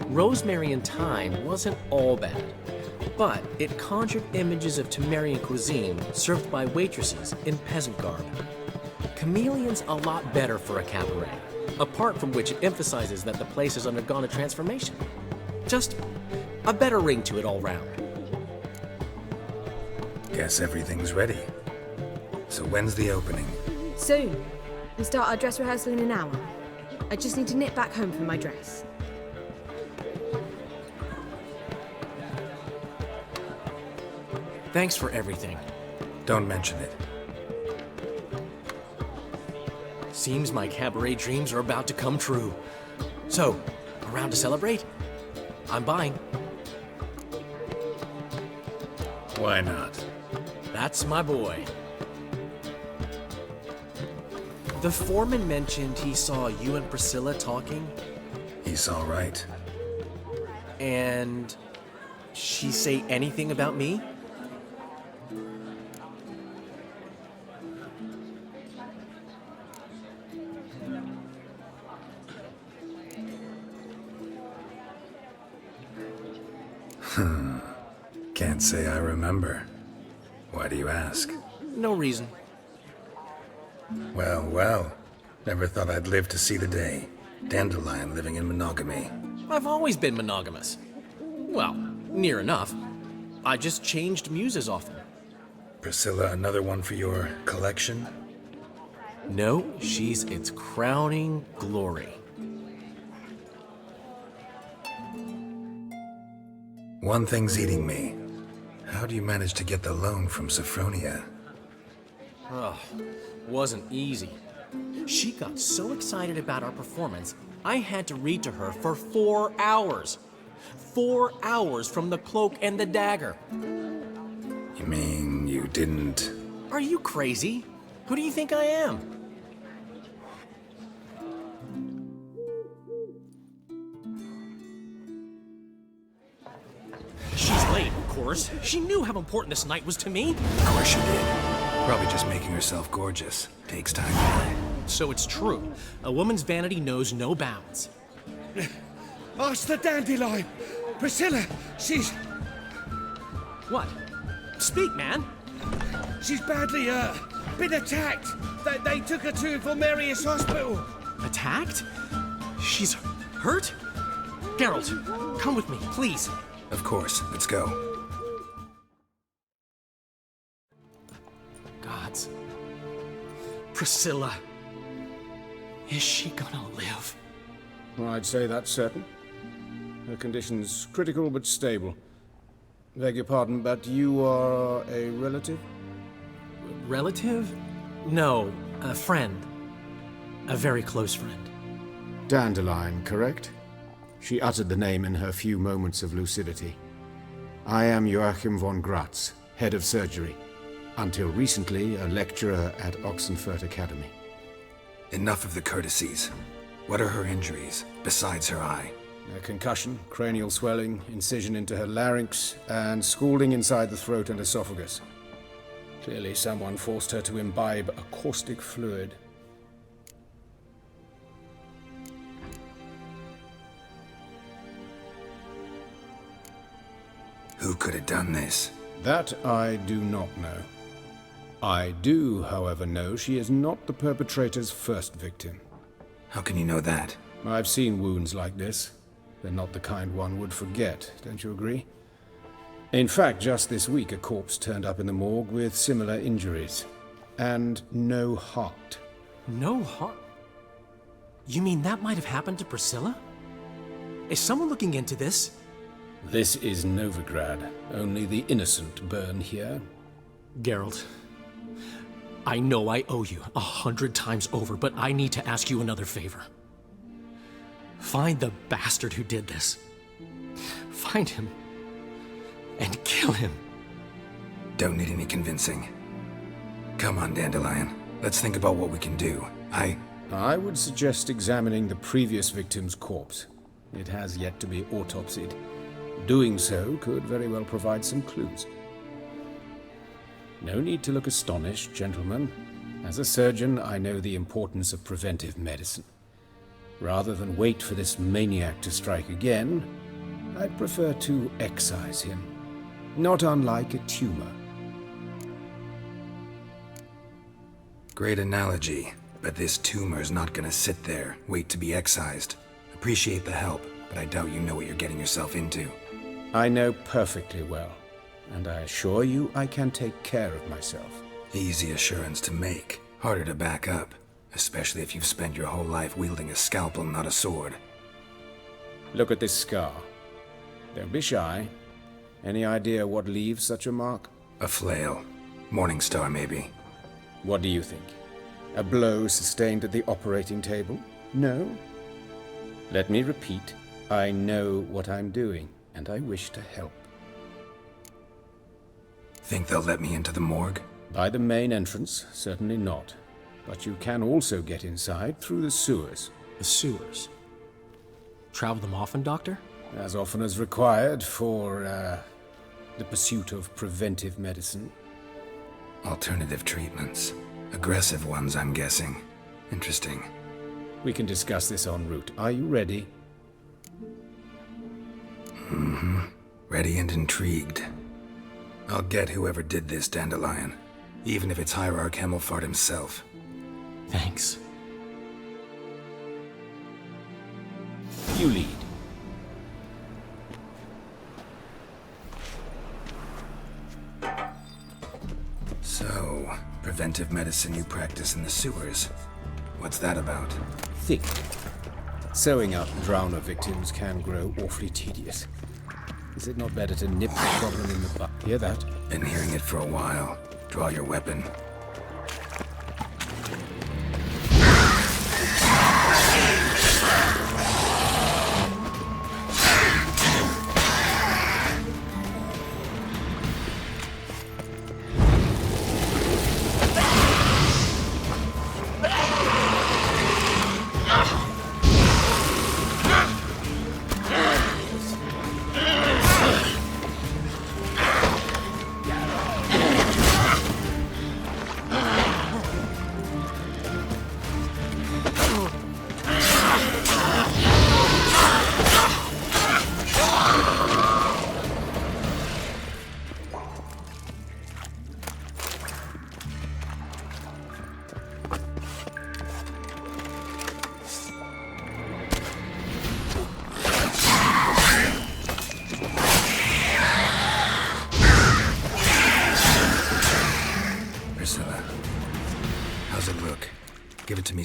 Rosemary in Thyme wasn't all bad, but it conjured images of Temerian cuisine served by waitresses in peasant garb. Chameleon's a lot better for a cabaret, apart from which it emphasizes that the place has undergone a transformation. Just a better ring to it all round. Guess everything's ready. So when's the opening? Soon. We start our dress rehearsal in an hour. I just need to nip back home for my dress. Thanks for everything. Don't mention it. Seems my cabaret dreams are about to come true. So, around to celebrate? I'm buying. Why not? That's my boy. The foreman mentioned he saw you and Priscilla talking. He saw right. And she say anything about me? Can't say I remember. Why do you ask? No reason. Well, well. Never thought I'd live to see the day. Dandelion living in monogamy. I've always been monogamous. Well, near enough. I just changed muses often. Priscilla, another one for your collection? No, she's its crowning glory. One thing's eating me. How do you manage to get the loan from Sophronia? Oh, wasn't easy. She got so excited about our performance, I had to read to her for 4 hours. 4 hours from The Cloak and the Dagger. You mean you didn't... Are you crazy? Who do you think I am? She's late, of course. She knew how important this night was to me. Of course she did. Probably just making herself gorgeous. Takes time. So it's true. A woman's vanity knows no bounds. Ask the Dandelion. Priscilla, she's... What? Speak, man. She's badly, been attacked. They took her to Vulmerius Hospital. Attacked? She's hurt? Geralt, come with me, please. Of course. Let's go. Gods. Priscilla. Is she gonna live? Well, I'd say that's certain. Her condition's critical but stable. Beg your pardon, but you are a relative? Relative? No, a friend. A very close friend. Dandelion, correct? She uttered the name in her few moments of lucidity. I am Joachim von Gratz, head of surgery. Until recently, a lecturer at Oxenfurt Academy. Enough of the courtesies. What are her injuries, besides her eye? A concussion, cranial swelling, incision into her larynx, and scalding inside the throat and esophagus. Clearly someone forced her to imbibe a caustic fluid. Who could have done this? That I do not know. I do, however, know she is not the perpetrator's first victim. How can you know that? I've seen wounds like this. They're not the kind one would forget, don't you agree? In fact, just this week a corpse turned up in the morgue with similar injuries. And no heart. No heart? You mean that might have happened to Priscilla? Is someone looking into this? This is Novigrad. Only the innocent burn here. Geralt, I know I owe you 100 times over, but I need to ask you another favor. Find the bastard who did this. Find him and kill him. Don't need any convincing. Come on, Dandelion. Let's think about what we can do. I would suggest examining the previous victim's corpse. It has yet to be autopsied. Doing so could very well provide some clues. No need to look astonished, gentlemen. As a surgeon, I know the importance of preventive medicine. Rather than wait for this maniac to strike again, I'd prefer to excise him. Not unlike a tumor. Great analogy, but this tumor's not gonna sit there, wait to be excised. Appreciate the help, but I doubt you know what you're getting yourself into. I know perfectly well, and I assure you I can take care of myself. Easy assurance to make, harder to back up, especially if you've spent your whole life wielding a scalpel, not a sword. Look at this scar. Don't be shy. Any idea what leaves such a mark? A flail. Morningstar, maybe. What do you think? A blow sustained at the operating table? No? Let me repeat. I know what I'm doing, and I wish to help. Think they'll let me into the morgue? By the main entrance, certainly not. But you can also get inside through the sewers. The sewers? Travel them often, Doctor? As often as required for, the pursuit of preventive medicine. Alternative treatments. Aggressive ones, I'm guessing. Interesting. We can discuss this en route. Are you ready? Mm-hmm. Ready and intrigued. I'll get whoever did this, Dandelion. Even if it's Hierarch Hemmelfart himself. Thanks. You lead. So, preventive medicine you practice in the sewers. What's that about? Think. Sewing up drowner victims can grow awfully tedious. Is it not better to nip the problem in the bud? Hear that? Been hearing it for a while. Draw your weapon.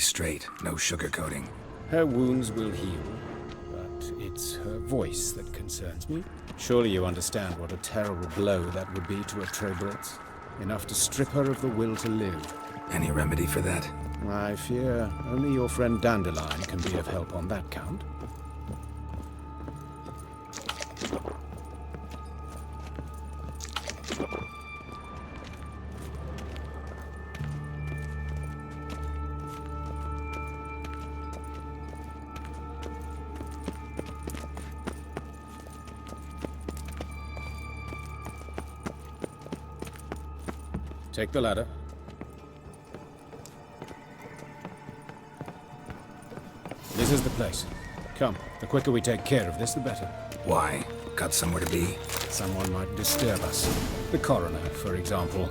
Straight, no sugarcoating. Her wounds will heal, but it's her voice that concerns me. Surely you understand what a terrible blow that would be to a Trobreutz. Enough to strip her of the will to live. Any remedy for that? I fear only your friend Dandelion can be of help on that count. Take the ladder. This is the place. Come, the quicker we take care of this, the better. Why? Got somewhere to be? Someone might disturb us. The coroner, for example.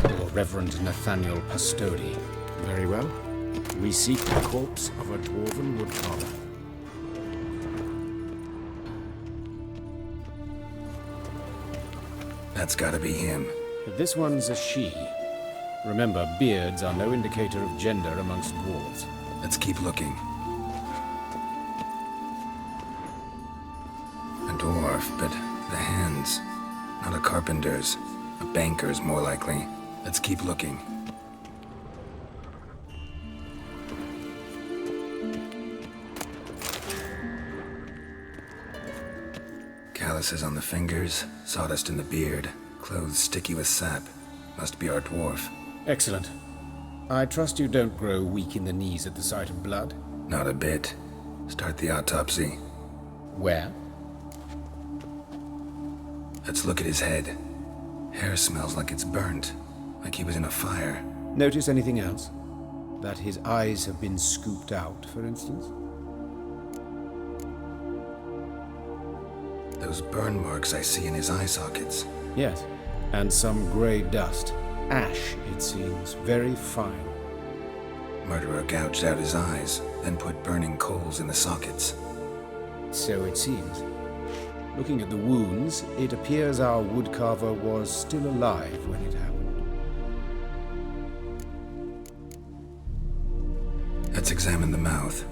Or Reverend Nathaniel Pastodi. Very well. We seek the corpse of a dwarven woodcarver. That's gotta be him. This one's a she. Remember, beards are no indicator of gender amongst dwarves. Let's keep looking. A dwarf, but the hands. Not a carpenter's. A banker's, more likely. Let's keep looking. Calluses on the fingers, sawdust in the beard. Clothes sticky with sap. Must be our dwarf. Excellent. I trust you don't grow weak in the knees at the sight of blood? Not a bit. Start the autopsy. Where? Let's look at his head. Hair smells like it's burnt. Like he was in a fire. Notice anything else? That his eyes have been scooped out, for instance? Those burn marks I see in his eye sockets. Yes. And some grey dust. Ash, it seems. Very fine. Murderer gouged out his eyes, then put burning coals in the sockets. So it seems. Looking at the wounds, it appears our woodcarver was still alive when it happened. Let's examine the mouth.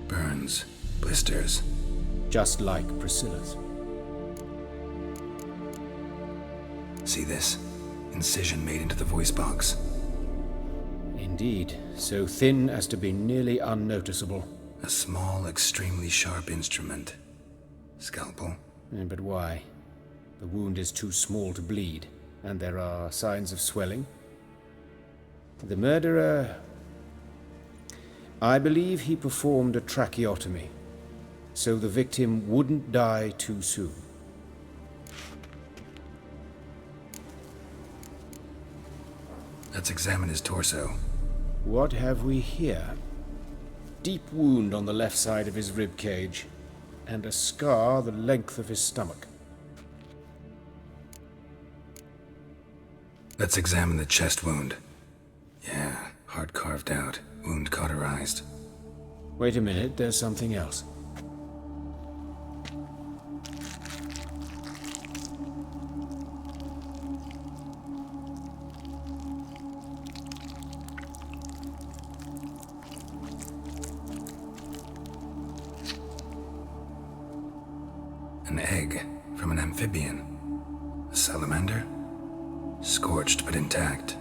Burns, blisters. Just like Priscilla's. See this? Incision made into the voice box. Indeed, so thin as to be nearly unnoticeable. A small, extremely sharp instrument. Scalpel? But why? The wound is too small to bleed, and there are signs of swelling. The murderer... I believe he performed a tracheotomy, so the victim wouldn't die too soon. Let's examine his torso. What have we here? Deep wound on the left side of his rib cage, and a scar the length of his stomach. Let's examine the chest wound. Yeah, heart carved out, wound cauterized. Wait a minute, there's something else. An egg from an amphibian. A salamander? Scorched but intact.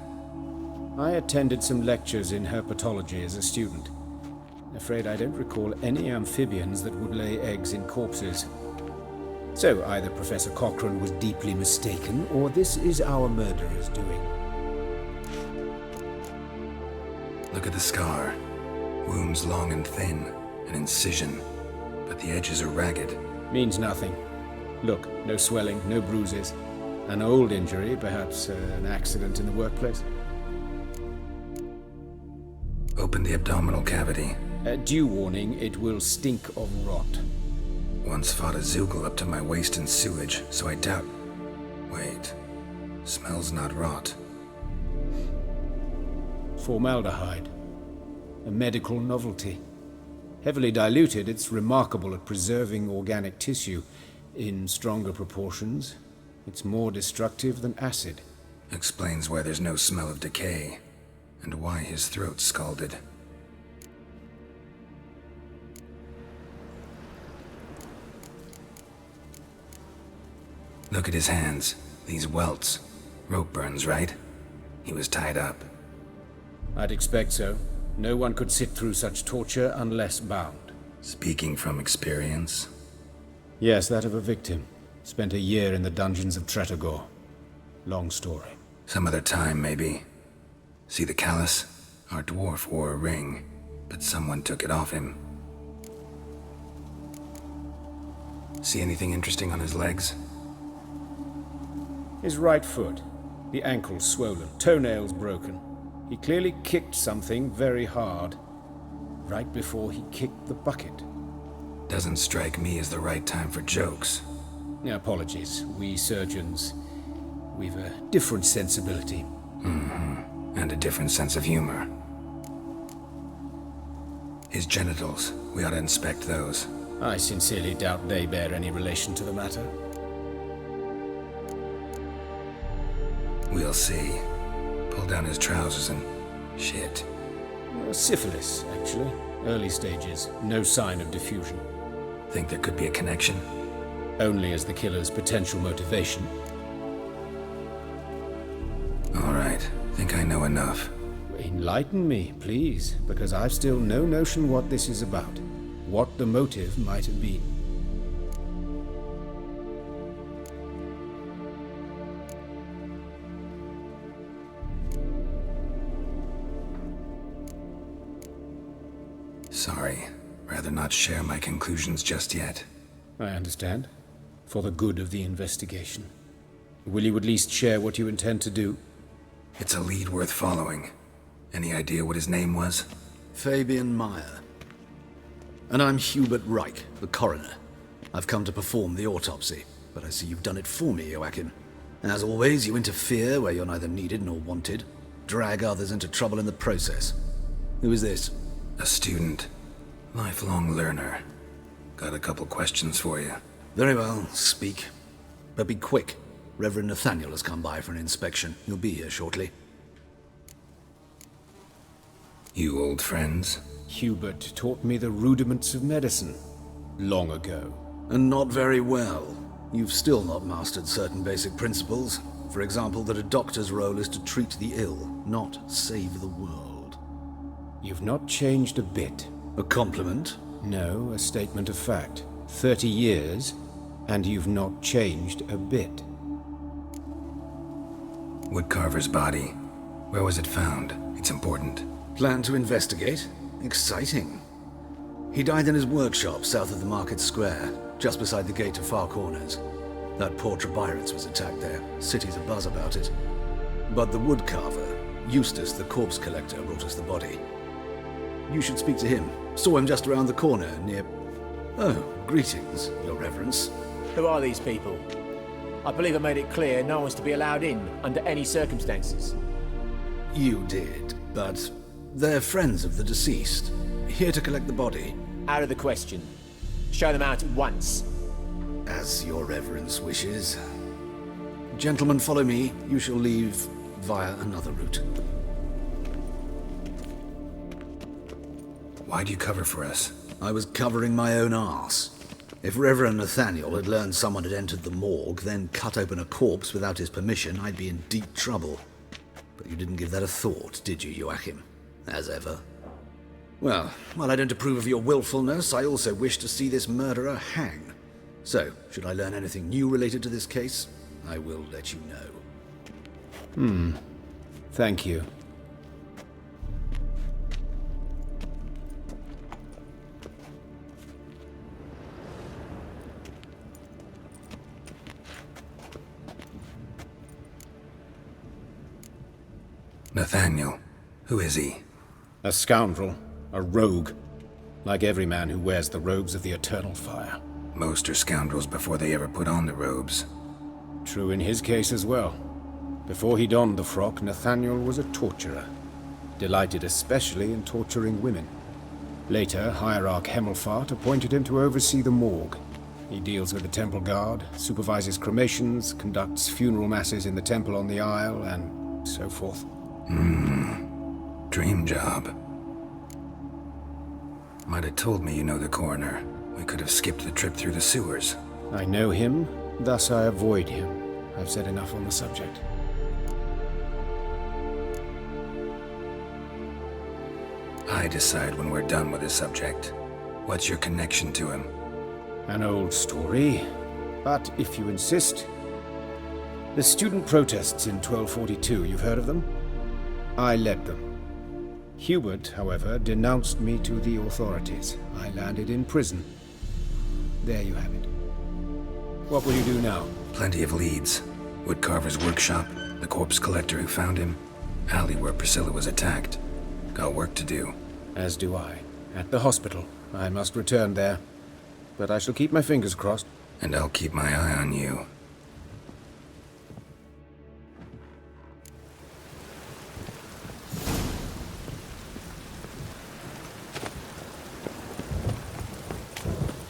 I attended some lectures in herpetology as a student. Afraid I don't recall any amphibians that would lay eggs in corpses. So either Professor Cochrane was deeply mistaken, or this is our murderer's doing. Look at the scar. Wounds long and thin, an incision, but the edges are ragged. Means nothing. Look, no swelling, no bruises. An old injury, perhaps an accident in the workplace. Open the abdominal cavity. Due warning, it will stink of rot. Once fought a Zeugle up to my waist in sewage, so I doubt... Wait. Smells not rot. Formaldehyde. A medical novelty. Heavily diluted, it's remarkable at preserving organic tissue. In stronger proportions, it's more destructive than acid. Explains why there's no smell of decay, and why his throat's scalded. Look at his hands. These welts. Rope burns, right? He was tied up. I'd expect so. No one could sit through such torture unless bound. Speaking from experience? Yes, that of a victim. Spent a year in the dungeons of Tretogor. Long story. Some other time, maybe. See the callus? Our dwarf wore a ring, but someone took it off him. See anything interesting on his legs? His right foot. The ankle swollen, toenails broken. He clearly kicked something very hard, right before he kicked the bucket. Doesn't strike me as the right time for jokes. Apologies. We surgeons, we've a different sensibility. Mm-hmm. And a different sense of humor. His genitals, we ought to inspect those. I sincerely doubt they bear any relation to the matter. We'll see. Pull down his trousers and... shit. Syphilis, actually. Early stages. No sign of diffusion. Think there could be a connection? Only as the killer's potential motivation. All right. Think I know enough. Enlighten me, please, because I've still no notion what this is about. What the motive might have been. Sorry. Rather not share my conclusions just yet. I understand. For the good of the investigation. Will you at least share what you intend to do? It's a lead worth following. Any idea what his name was? Fabian Meyer. And I'm Hubert Reich, the coroner. I've come to perform the autopsy, but I see you've done it for me, Joachim. As always, you interfere where you're neither needed nor wanted. Drag others into trouble in the process. Who is this? A student. Lifelong learner. Got a couple questions for you. Very well, speak. But be quick. Reverend Nathaniel has come by for an inspection. He'll be here shortly. You old friends? Hubert taught me the rudiments of medicine. Long ago. And not very well. You've still not mastered certain basic principles. For example, that a doctor's role is to treat the ill, not save the world. You've not changed a bit. A compliment? No, a statement of fact. 30 years, and you've not changed a bit. Woodcarver's body. Where was it found? It's important. Plan to investigate? Exciting. He died in his workshop south of the market square, just beside the gate to Far Corners. That poor Trebyritz was attacked there. City's abuzz about it. But the woodcarver, Eustace the corpse collector, brought us the body. You should speak to him. Saw him just around the corner near... Oh, greetings, Your Reverence. Who are these people? I believe I made it clear no one's to be allowed in under any circumstances. You did, but they're friends of the deceased. Here to collect the body. Out of the question. Show them out at once. As Your Reverence wishes. Gentlemen, follow me. You shall leave via another route. Why'd you cover for us? I was covering my own arse. If Reverend Nathaniel had learned someone had entered the morgue, then cut open a corpse without his permission, I'd be in deep trouble. But you didn't give that a thought, did you, Joachim? As ever. Well, while I don't approve of your willfulness, I also wish to see this murderer hang. So, should I learn anything new related to this case, I will let you know. Thank you. Nathaniel. Who is he? A scoundrel. A rogue. Like every man who wears the robes of the Eternal Fire. Most are scoundrels before they ever put on the robes. True in his case as well. Before he donned the frock, Nathaniel was a torturer. Delighted especially in torturing women. Later, Hierarch Hemmelfart appointed him to oversee the morgue. He deals with the temple guard, supervises cremations, conducts funeral masses in the temple on the Isle, and so forth. Dream job. Might have told me you know the coroner. We could have skipped the trip through the sewers. I know him, thus I avoid him. I've said enough on the subject. I decide when we're done with this subject. What's your connection to him? An old story, but if you insist. The student protests in 1242, you've heard of them? I led them. Hubert, however, denounced me to the authorities. I landed in prison. There you have it. What will you do now? Plenty of leads. Woodcarver's workshop, the corpse collector who found him, alley where Priscilla was attacked. Got work to do. As do I. At the hospital. I must return there. But I shall keep my fingers crossed. And I'll keep my eye on you.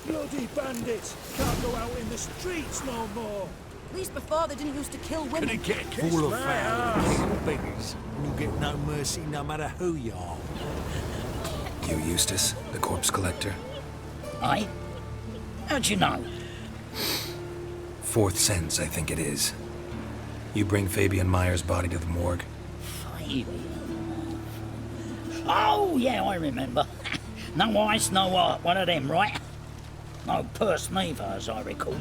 Bloody bandits! Can't go out in the streets no more! At least before they didn't used to kill women. Gonna get full of foul and beggars. You get no mercy no matter who you are. You Eustace, the corpse collector? Aye? How'd you know? Fourth sense, I think it is. You bring Fabian Meyer's body to the morgue? Oh, yeah, I remember. No eyes, no heart, one of them, right? No purse neither, as I recall.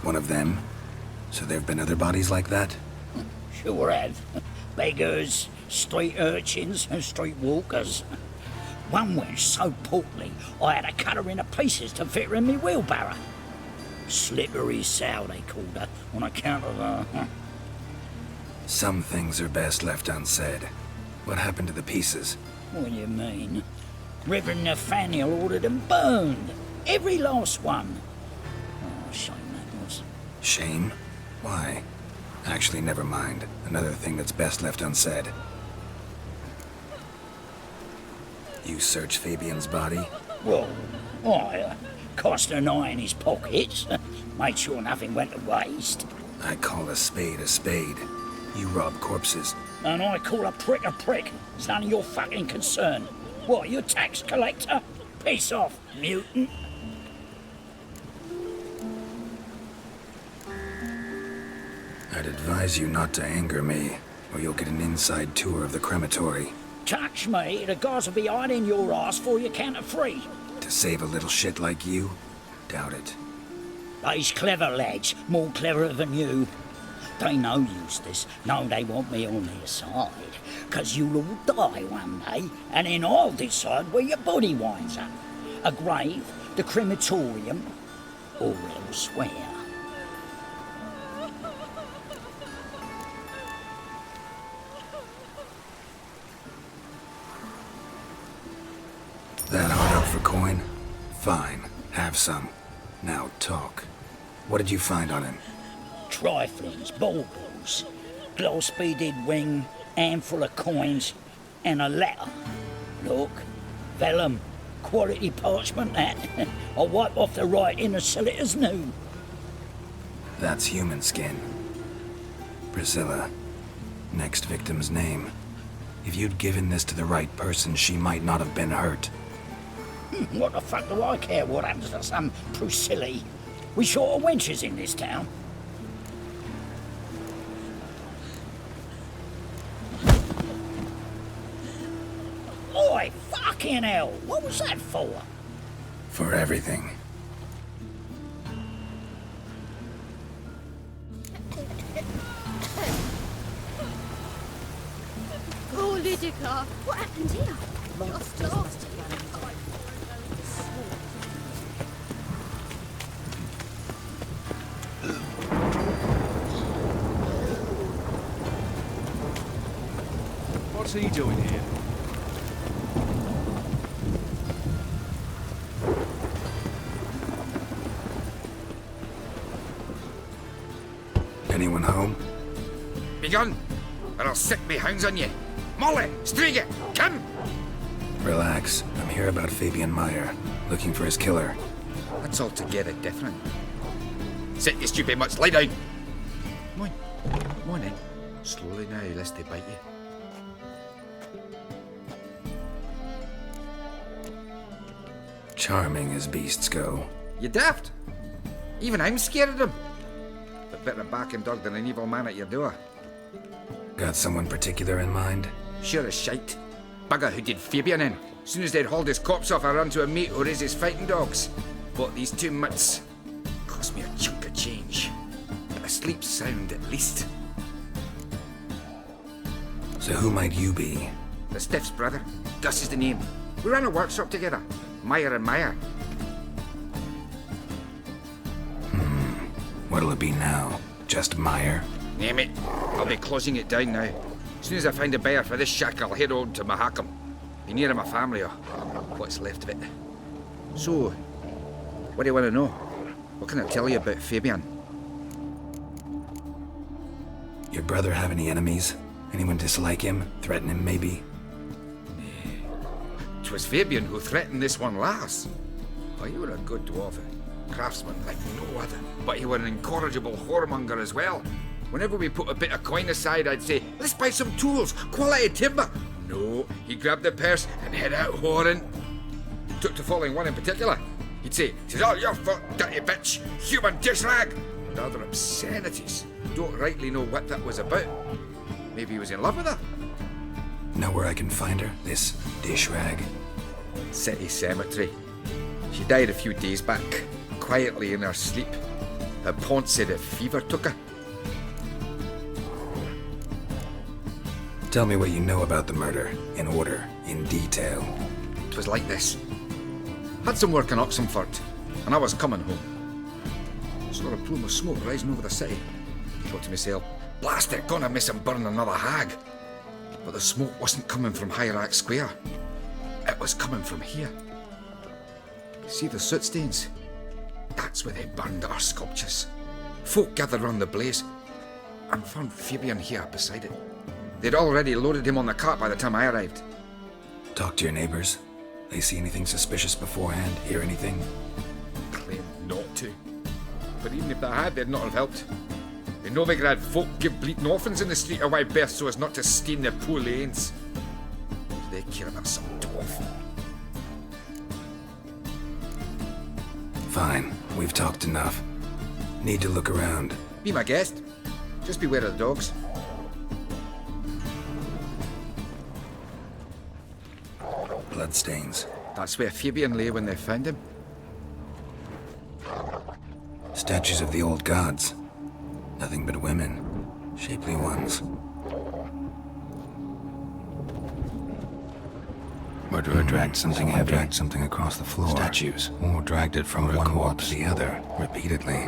One of them? So there have been other bodies like that? Sure have. Beggars, street urchins, and street walkers. One went so portly, I had to cut her into pieces to fit her in me wheelbarrow. Slippery sow, they called her, on account of her. Some things are best left unsaid. What happened to the pieces? What do you mean? Reverend Nathaniel ordered them burned. Every last one. Oh, shame that Shame? Why? Actually, never mind. Another thing that's best left unsaid. You search Fabian's body? Well, I cast an eye in his pockets, made sure nothing went to waste. I call a spade a spade. You rob corpses. And I call a prick a prick. It's none of your fucking concern. What, you a tax collector? Piss off, mutant. I'd advise you not to anger me, or you'll get an inside tour of the crematory. Touch me, the guards will be hiding your ass for you count of 3. To save a little shit like you? Doubt it. They's clever lads, more cleverer than you. They know Eustace, know they want me on their side. 'Cause you'll all die one day, and then I'll decide where your body winds up. A grave, the crematorium, or elsewhere. That hard up for coin? Fine, have some. Now talk. What did you find on him? Triflings, baubles, gloss-beaded ring, handful of coins, and a letter. Look, vellum, quality parchment that. I'll wipe off the writing and sell it as new. That's human skin. Priscilla. Next victim's name. If you'd given this to the right person, she might not have been hurt. What the fuck do I care what happens to some Priscilla? We short of wenches in this town. Oi, fucking hell! What was that for? For everything. Oh, Lydica, what happened here? Lost off. What's he doing here? Anyone home? Begone, or I'll sick me hounds on you. Molly, Striga, come! Relax. I'm here about Fabian Meyer, looking for his killer. That's altogether different. Sit, you stupid mutts, lie down. Come on, come on then. Slowly now, lest they bite you. Charming as beasts go. You daft? Even I'm scared of them. But better a barking dog than an evil man at your door. Got someone particular in mind? Sure as shite. Bugger who did Fabian in. As soon as they'd hauled his corpse off, I run to a mate who raises fighting dogs. Bought these 2 mutts. Cost me a chunk of change. But I sleep sound at least. So who might you be? The Stiff's brother. Gus is the name. We ran a workshop together. Meyer and Meyer. What'll it be now? Just Meyer? Name it. I'll be closing it down now. As soon as I find a buyer for this shack, I'll head on to Mahakam. Be near my family, or what's left of it. So, what do you want to know? What can I tell you about Fabian? Your brother have any enemies? Anyone dislike him? Threaten him, maybe? 'Twas Fabian who threatened this one last. Oh, you were a good dwarf, craftsman like no other. But he were an incorrigible whoremonger as well. Whenever we put a bit of coin aside, I'd say, let's buy some tools, quality timber. No, he grabbed the purse and head out whoring. Took to following one in particular. He'd say, "'Tis all your fault, dirty bitch, human dish rag," and other obscenities. Don't rightly know what that was about. Maybe he was in love with her. Know where I can find her? This dish rag? City Cemetery. She died a few days back, quietly in her sleep. Her pont said a fever took her. Tell me what you know about the murder, in order, in detail. It was like this. Had some work in Oxenford, and I was coming home. Saw a plume of smoke rising over the city. Thought to myself, blast it, gonna miss him burn another hag. But the smoke wasn't coming from Hierarch Square. It was coming from here. See the soot stains? That's where they burned our sculptures. Folk gathered round the blaze and found Fabian here beside it. They'd already loaded him on the cart by the time I arrived. Talk to your neighbors. They see anything suspicious beforehand? Hear anything? Claimed not to. But even if they had, they'd not have helped. In Novigrad, folk give bleating orphans in the street a wide berth so as not to stain their poor lanes. They care about some dwarf. Fine. We've talked enough. Need to look around. Be my guest. Just beware of the dogs. Bloodstains. That's where Fabian lay when they found him. Statues of the old gods. Nothing but women. Shapely ones. Murderer dragged something heavy. Dragged something across the floor. Statues. Or dragged it from one wall to the other, repeatedly.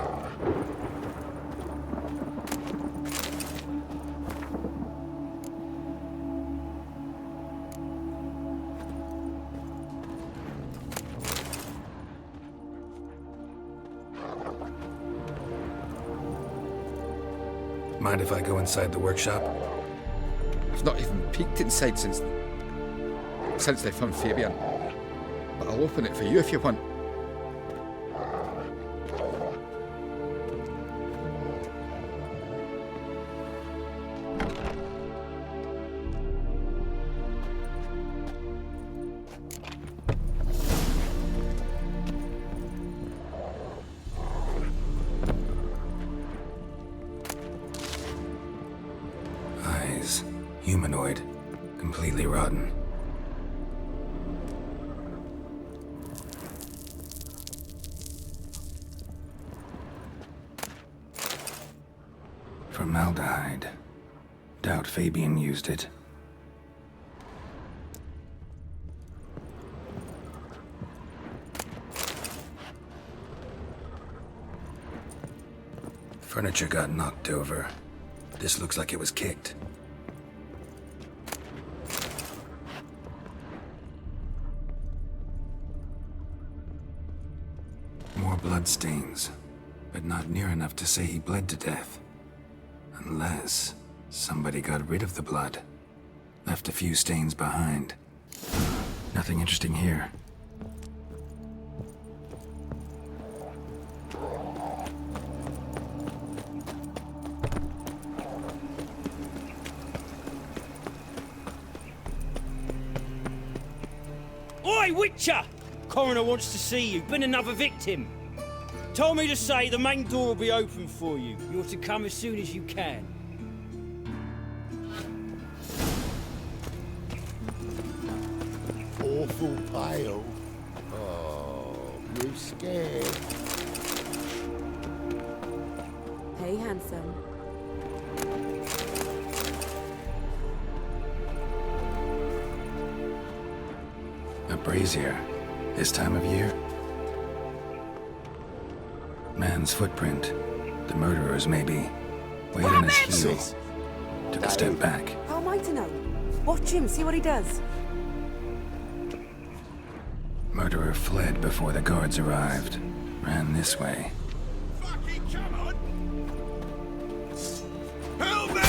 Mind if I go inside the workshop? I've not even peeked inside since they found Fabian. But I'll open it for you if you want. Eyes. Humanoid. Completely rotten. Formaldehyde. Doubt Fabian used it. Furniture got knocked over. This looks like it was kicked. More bloodstains, but not near enough to say he bled to death. Unless somebody got rid of the blood. Left a few stains behind. Nothing interesting here. Oi, Witcher! Coroner wants to see you. Been another victim. Told me to say the main door will be open for you. You're to come as soon as you can. Awful pale. Oh, you scared? Hey, handsome. A brazier. This time of year? Man's footprint. The murderer's maybe. Weight on his heel. Took a step back. How am I to know? Watch him, see what he does. Murderer fled before the guards arrived. Ran this way. Fucking come on! Help me!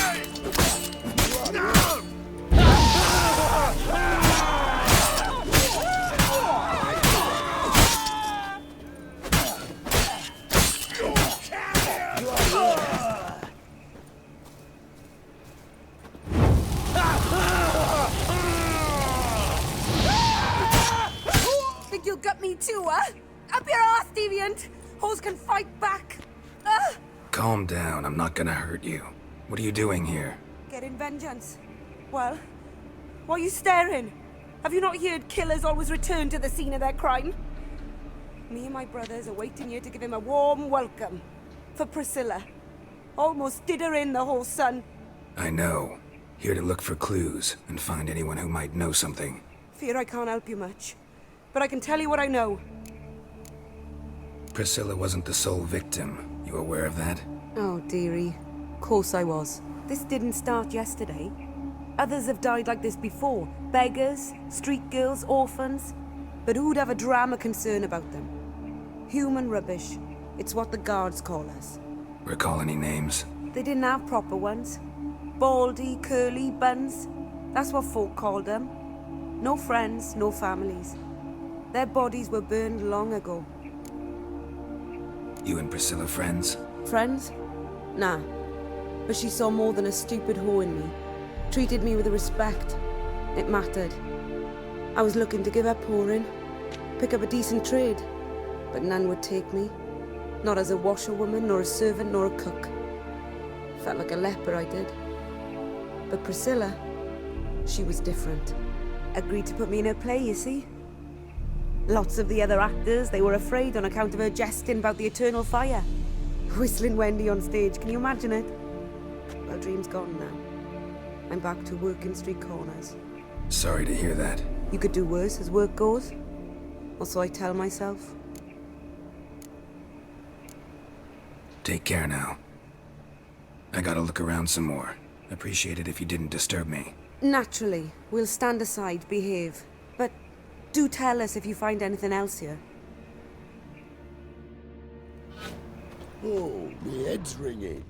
No! Think you'll gut me too, huh? Up your ass, deviant! Hoes can fight back! Calm down, I'm not gonna hurt you. What are you doing here? Getting vengeance. Well, why are you staring? Have you not heard killers always return to the scene of their crime? Me and my brothers are waiting here to give him a warm welcome. For Priscilla. Almost did her in, the whole son. I know. Here to look for clues and find anyone who might know something. Fear I can't help you much. But I can tell you what I know. Priscilla wasn't the sole victim. You aware of that? Oh, dearie. Course I was. This didn't start yesterday. Others have died like this before. Beggars, street girls, orphans. But who'd have a drama concern about them? Human rubbish. It's what the guards call us. Recall any names? They didn't have proper ones. Baldy, curly, buns. That's what folk called them. No friends, no families. Their bodies were burned long ago. You and Priscilla friends? Friends? Nah. But she saw more than a stupid hoe in me. Treated me with respect. It mattered. I was looking to give her pouring. Pick up a decent trade. But none would take me. Not as a washerwoman, nor a servant, nor a cook. Felt like a leper, I did. But Priscilla, she was different. Agreed to put me in her play, you see. Lots of the other actors, they were afraid on account of her jesting about the eternal fire. Whistling Wendy on stage, can you imagine it? Well, dream's gone now. I'm back to working street corners. Sorry to hear that. You could do worse as work goes. Or so I tell myself. Take care now. I gotta look around some more. Appreciate it if you didn't disturb me. Naturally, we'll stand aside, behave. But do tell us if you find anything else here. Oh, my head's ringing.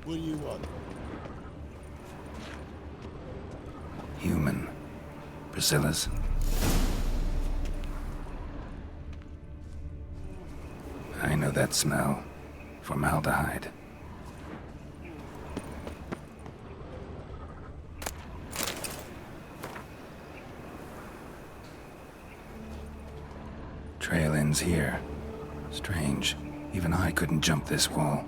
What do you want? Human. Priscilla's. I know that smell. Formaldehyde. Trail ends here. Strange. Even I couldn't jump this wall.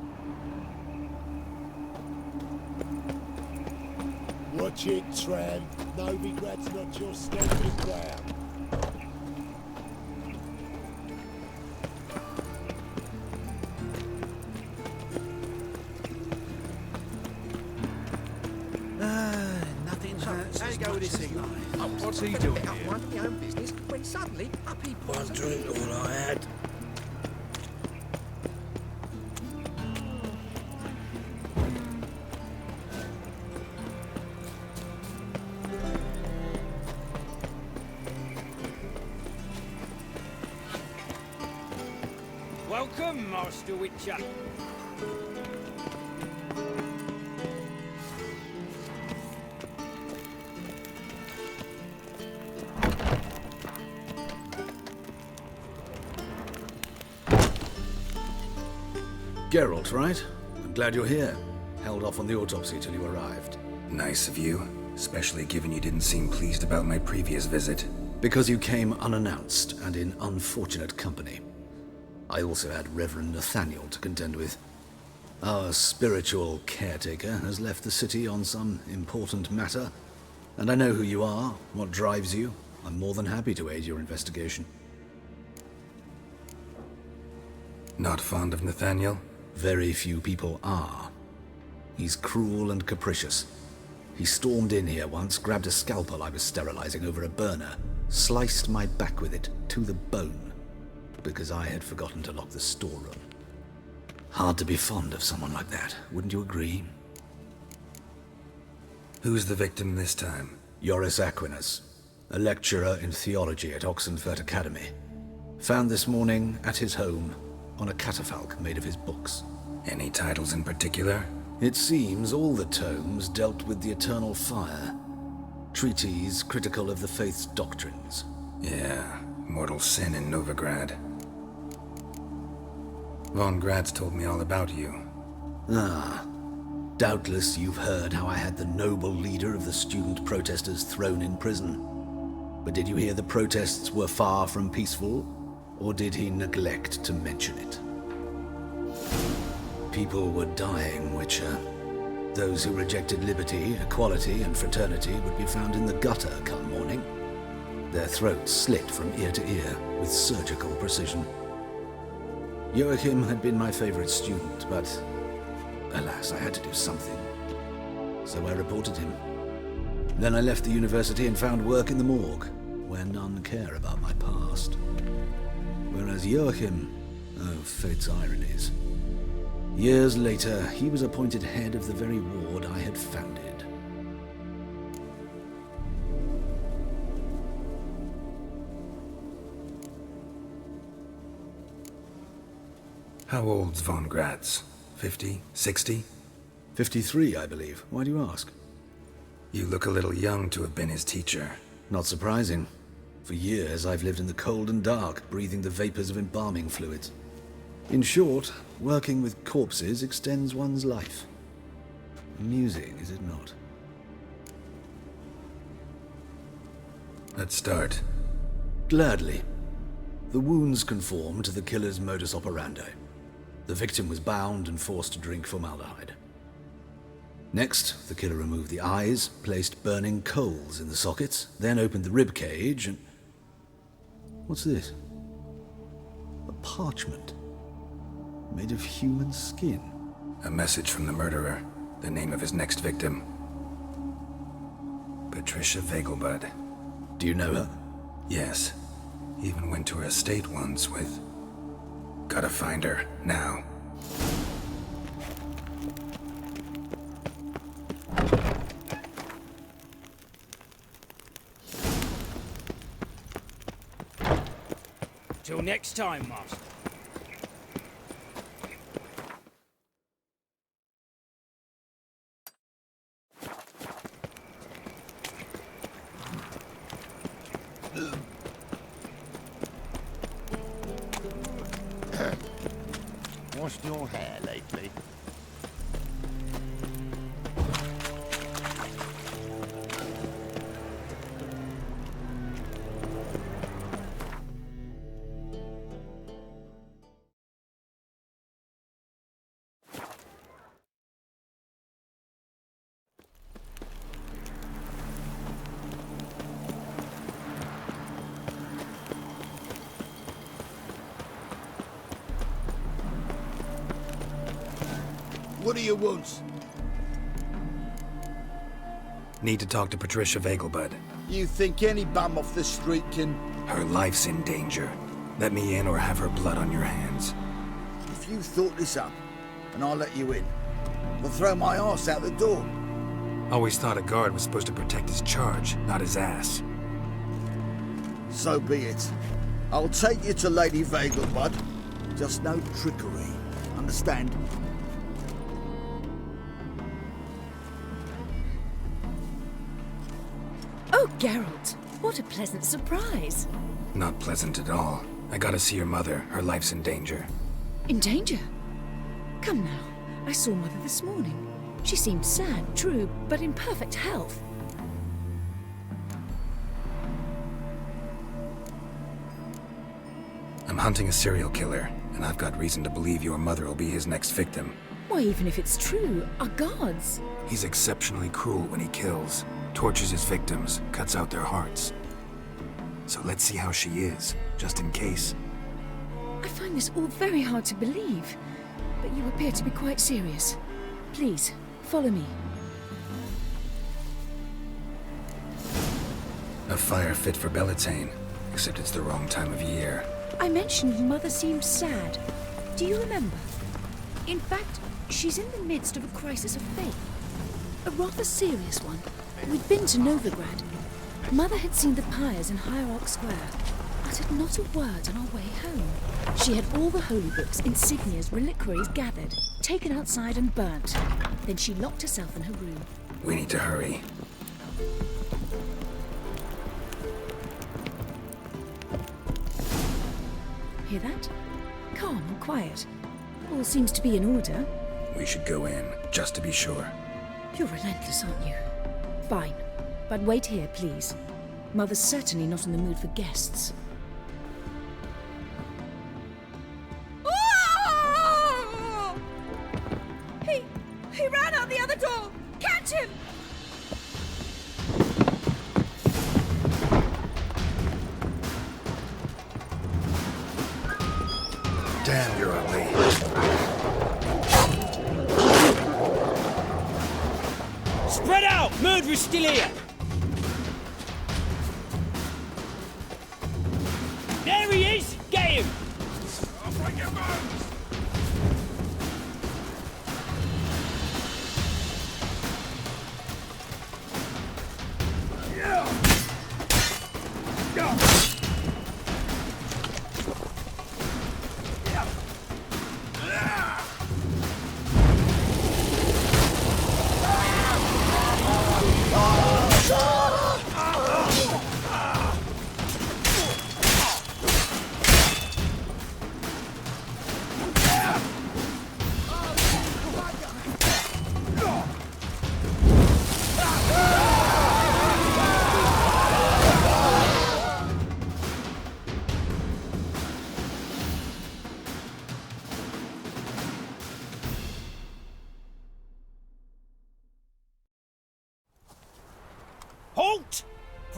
Watch it, tramp. Novigrad's not your stomping ground. Nothing's hurts. How you go with this thing? What's he doing Up here? minding my own business when suddenly up he pops. One drink all I had. Welcome, Master Witcher. Geralt, right? I'm glad you're here. Held off on the autopsy till you arrived. Nice of you, especially given you didn't seem pleased about my previous visit. Because you came unannounced and in unfortunate company. I also had Reverend Nathaniel to contend with. Our spiritual caretaker has left the city on some important matter, and I know who you are, what drives you. I'm more than happy to aid your investigation. Not fond of Nathaniel? Very few people are. He's cruel and capricious. He stormed in here once, grabbed a scalpel I was sterilizing over a burner, sliced my back with it to the bone, because I had forgotten to lock the storeroom. Hard to be fond of someone like that, wouldn't you agree? Who's the victim this time? Joris Aquinas, a lecturer in theology at Oxenfurt Academy. Found this morning at his home on a catafalque made of his books. Any titles in particular? It seems all the tomes dealt with the eternal fire. Treatises critical of the faith's doctrines. Yeah, mortal sin in Novigrad. Von Grad's told me all about you. Ah, doubtless you've heard how I had the noble leader of the student protesters thrown in prison. But did you hear the protests were far from peaceful, or did he neglect to mention it? People were dying, Witcher. Those who rejected liberty, equality, and fraternity would be found in the gutter come morning. Their throats slit from ear to ear with surgical precision. Joachim had been my favorite student, but alas, I had to do something. So I reported him. Then I left the university and found work in the morgue, where none care about my past. Whereas Joachim, oh, fate's ironies. Years later, he was appointed head of the very ward I had founded. How old's von Gratz? 50? 60? 53, I believe. Why do you ask? You look a little young to have been his teacher. Not surprising. For years, I've lived in the cold and dark, breathing the vapors of embalming fluids. In short, working with corpses extends one's life. Amusing, is it not? Let's start. Gladly. The wounds conform to the killer's modus operandi. The victim was bound and forced to drink formaldehyde. Next, the killer removed the eyes, placed burning coals in the sockets, then opened the rib cage and... What's this? A parchment. Made of human skin. A message from the murderer. The name of his next victim. Patricia Vegelbud. Do you know her? Yes. Even went to her estate once with... Gotta find her, now. Till next time, Master. Washed your hair lately? What do you want? Need to talk to Patricia Vegelbud. You think any bum off the street can... Her life's in danger. Let me in or have her blood on your hands. If you thought this up, and I'll let you in, I'll throw my arse out the door. Always thought a guard was supposed to protect his charge, not his ass. So be it. I'll take you to Lady Vegelbud. Just no trickery. Understand? Oh, Geralt, what a pleasant surprise. Not pleasant at all. I gotta see your mother. Her life's in danger. In danger? Come now, I saw Mother this morning. She seemed sad, true, but in perfect health. I'm hunting a serial killer, and I've got reason to believe your mother will be his next victim. Why, even if it's true, our gods. He's exceptionally cruel when he kills, tortures his victims, cuts out their hearts. So let's see how she is, just in case. I find this all very hard to believe, but you appear to be quite serious. Please, follow me. A fire fit for Bellatane, except it's the wrong time of year. I mentioned Mother seemed sad. Do you remember? In fact, she's in the midst of a crisis of faith. A rather serious one. We'd been to Novigrad. Mother had seen the pyres in Hierarch Square, uttered not a word on our way home. She had all the holy books, insignias, reliquaries gathered, taken outside and burnt. Then she locked herself in her room. We need to hurry. Hear that? Calm and quiet. All seems to be in order. We should go in, just to be sure. You're relentless, aren't you? Fine. But wait here, please. Mother's certainly not in the mood for guests. He ran out the other door! Catch him! Damn, you're late. Spread out! Murderer's still here! There he is! Get him! I'll break your bones!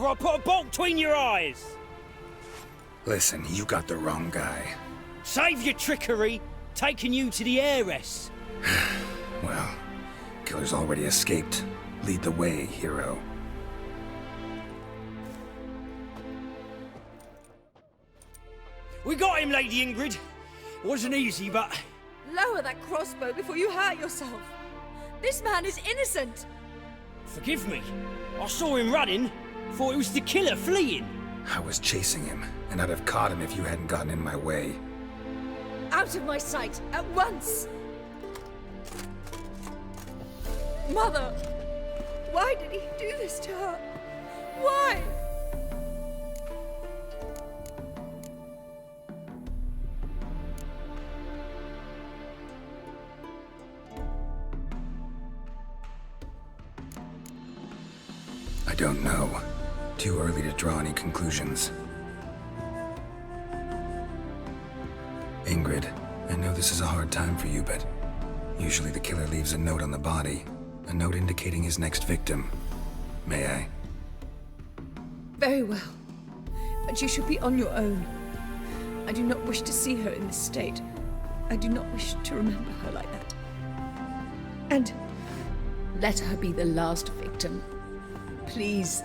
before I put a bolt between your eyes. Listen, you got the wrong guy. Save your trickery, taking you to the heiress. Well, killer's already escaped. Lead the way, hero. We got him, Lady Ingrid. Wasn't easy, but... Lower that crossbow before you hurt yourself. This man is innocent. Forgive me. I saw him running. Thought it was the killer fleeing. I was chasing him, and I'd have caught him if you hadn't gotten in my way. Out of my sight, at once! Mother! Why did he do this to her? Why? I don't know. Too early to draw any conclusions. Ingrid, I know this is a hard time for you, but usually the killer leaves a note on the body. A note indicating his next victim. May I? Very well. But you should be on your own. I do not wish to see her in this state. I do not wish to remember her like that. And let her be the last victim. Please.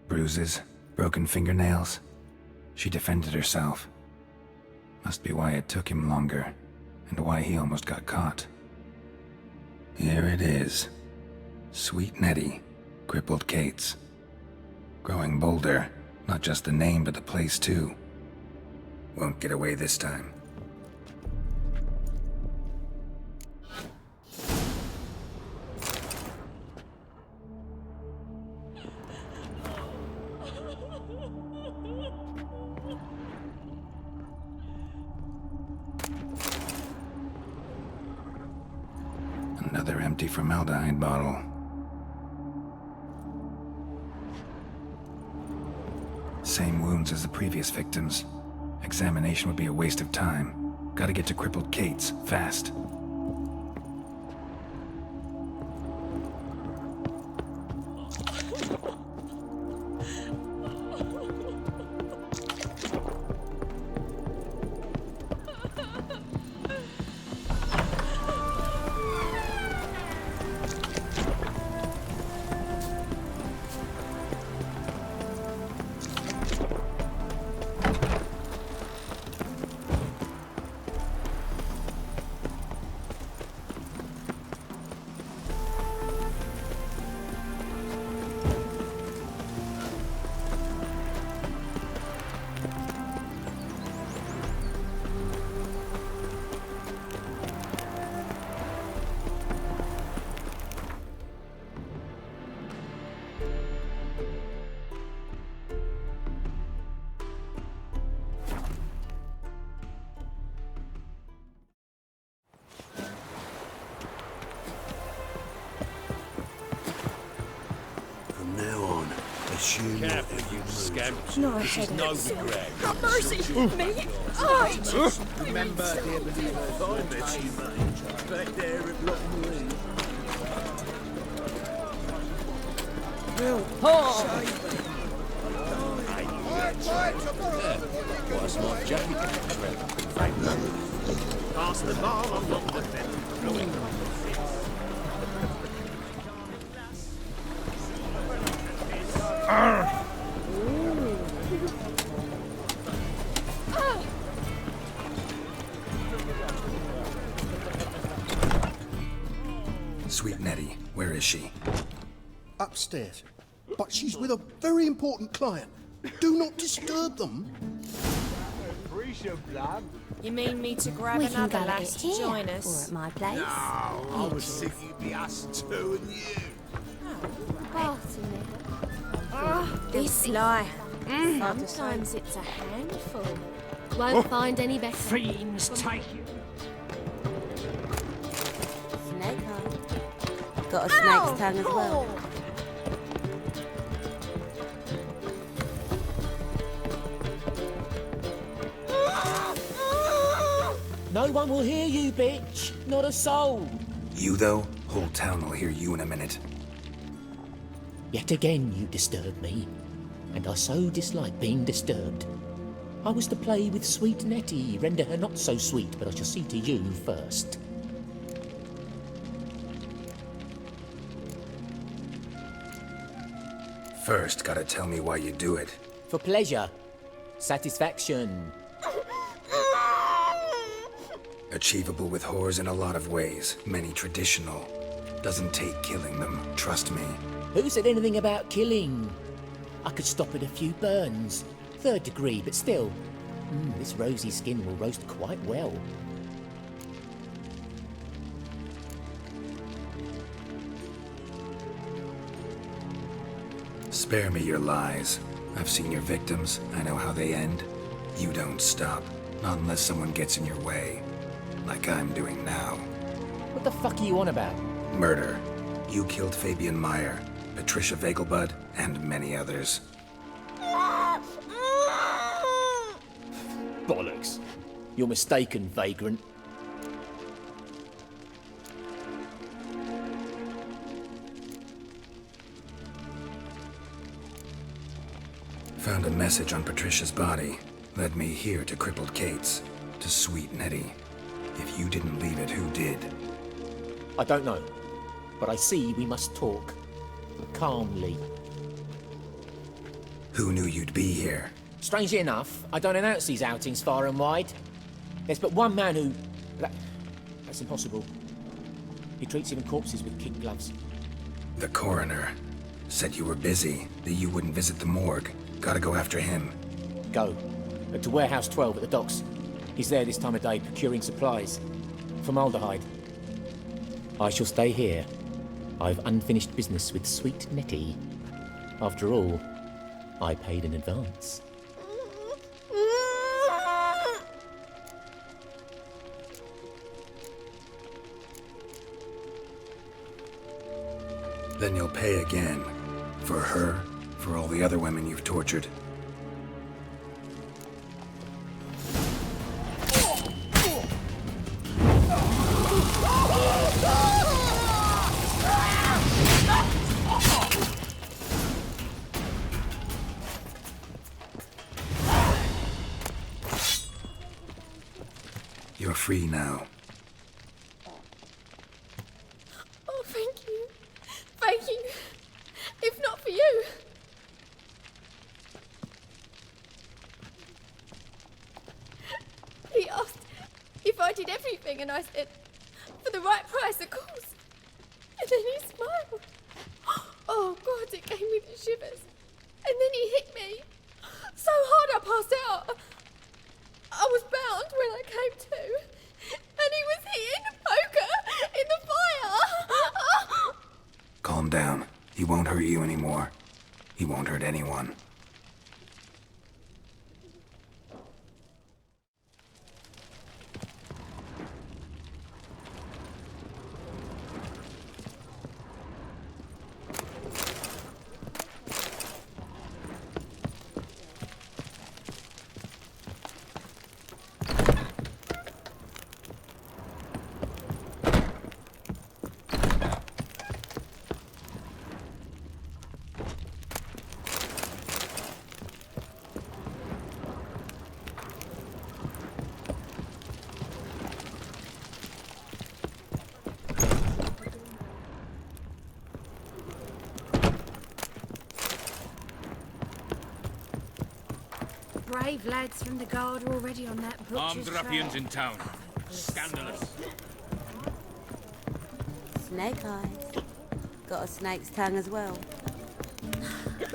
Bruises, broken fingernails. She defended herself. Must be why it took him longer, and why he almost got caught. Here it is. Sweet Nettie, crippled Kate's. Growing bolder, not just the name but the place too. Won't get away this time. Another empty formaldehyde bottle. Same wounds as the previous victims. Examination would be a waste of time. Gotta get to crippled Kate's, fast. Careful, you scamps. No, This is Novigrad. Have mercy! Me? I! Remember, dear believers, I met you, mate. Back there at Lockwood. What's my jacket? Pass the bar along the fence. Sweet Nettie, where is she? Upstairs. But she's with a very important client. Do not disturb them. You mean me to grab We can another go lass at to it here, join us? or at my place. No, I was thinking it'd be us two and you. This life. Sometimes it's a handful. Won't find any better. Fiends take you. Snake eye. Got a snake's tongue as well. No one will hear you, bitch. Not a soul. You, though? Whole town will hear you in a minute. Yet again you disturb me, and I so dislike being disturbed. I was to play with sweet Nettie, render her not so sweet, but I shall see to you first. First, gotta tell me why you do it. For pleasure. Satisfaction. Achievable with whores in a lot of ways, many traditional. Doesn't take killing them, trust me. Who said anything about killing? I could stop at a few burns. 3rd degree, but still. This rosy skin will roast quite well. Spare me your lies. I've seen your victims. I know how they end. You don't stop. Not unless someone gets in your way. Like I'm doing now. What the fuck are you on about? Murder. You killed Fabian Meyer, Patricia Vegelbud, and many others. Bollocks. You're mistaken, vagrant. Found a message on Patricia's body. Led me here to crippled Kate's. To sweet Nettie. If you didn't leave it, who did? I don't know. But I see we must talk. Calmly. Who knew you'd be here? Strangely enough, I don't announce these outings far and wide. There's but one man who... That's impossible. He treats even corpses with kid gloves. The coroner. Said you were busy, that you wouldn't visit the morgue. Gotta go after him. Go. To Warehouse 12 at the docks. He's there this time of day procuring supplies. Formaldehyde. I shall stay here. I've unfinished business with sweet Nettie. After all, I paid in advance. Then you'll pay again. For her, for all the other women you've tortured. You're free now. Oh, thank you. Thank you. If not for you. He asked if I did everything, and I said, for the right price, of course. And then he smiled. Oh, God, it gave me the shivers. And then he hit me. So hard I passed out. I was bound when I came to. And he was hitting the poker in the fire. Calm down. He won't hurt you anymore. He won't hurt anyone. Brave lads from the guard are already on that butcher's Armed ruffians in town. Scandalous. Snake eyes. Got a snake's tongue as well.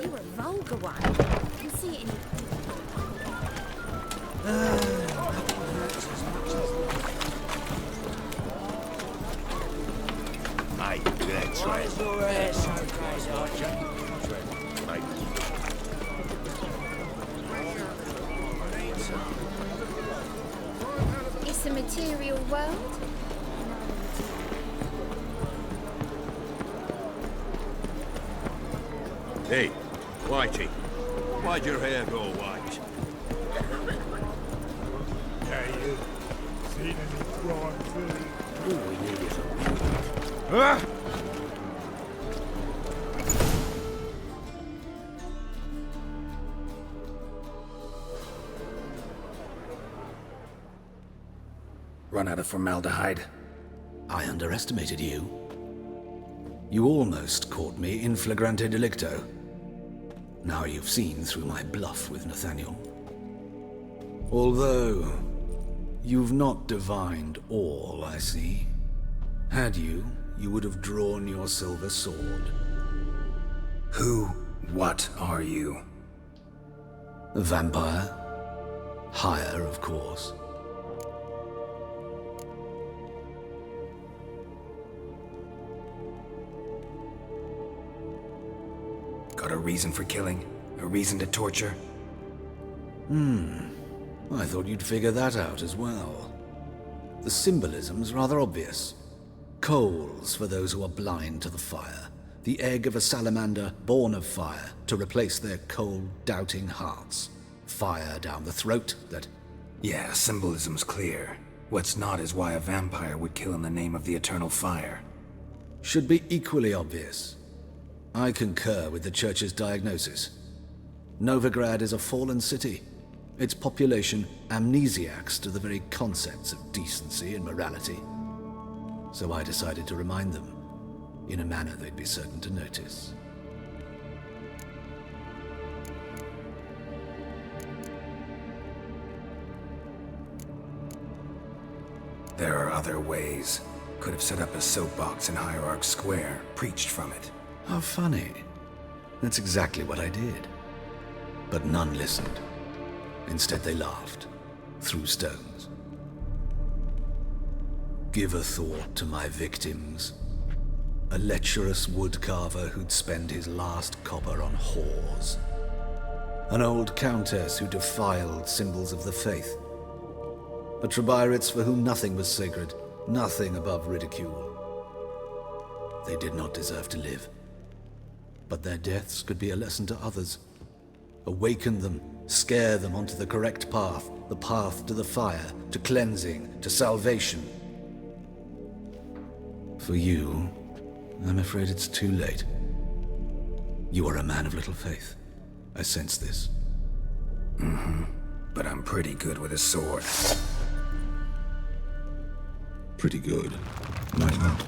You were a vulgar one. I can see it in Mate, that's right. Why is your hair so crazy, Archer? It's a material world. Hey, Whitey, why'd your hair go white? Hey, you. Seen Run out of formaldehyde. I underestimated you. You almost caught me in flagrante delicto. Now you've seen through my bluff with Nathaniel. Although, you've not divined all, I see. Had you, you would have drawn your silver sword. What are you? A vampire. Higher, of course. Got a reason for killing? A reason to torture? I thought you'd figure that out as well. The symbolism's rather obvious. Coals for those who are blind to the fire. The egg of a salamander born of fire to replace their cold, doubting hearts. Fire down the throat that... Yeah, symbolism's clear. What's not is why a vampire would kill in the name of the eternal fire. Should be equally obvious. I concur with the Church's diagnosis. Novigrad is a fallen city. Its population amnesiacs to the very concepts of decency and morality. So I decided to remind them, in a manner they'd be certain to notice. There are other ways. Could have set up a soapbox in Hierarch Square, preached from it. How funny. That's exactly what I did. But none listened. Instead they laughed, threw stones. Give a thought to my victims. A lecherous woodcarver who'd spend his last copper on whores. An old countess who defiled symbols of the faith. A Trebyrits for whom nothing was sacred, nothing above ridicule. They did not deserve to live. But their deaths could be a lesson to others. Awaken them, scare them onto the correct path, the path to the fire, to cleansing, to salvation. For you, I'm afraid it's too late. You are a man of little faith. I sense this. But I'm pretty good with a sword. Pretty good. Might not.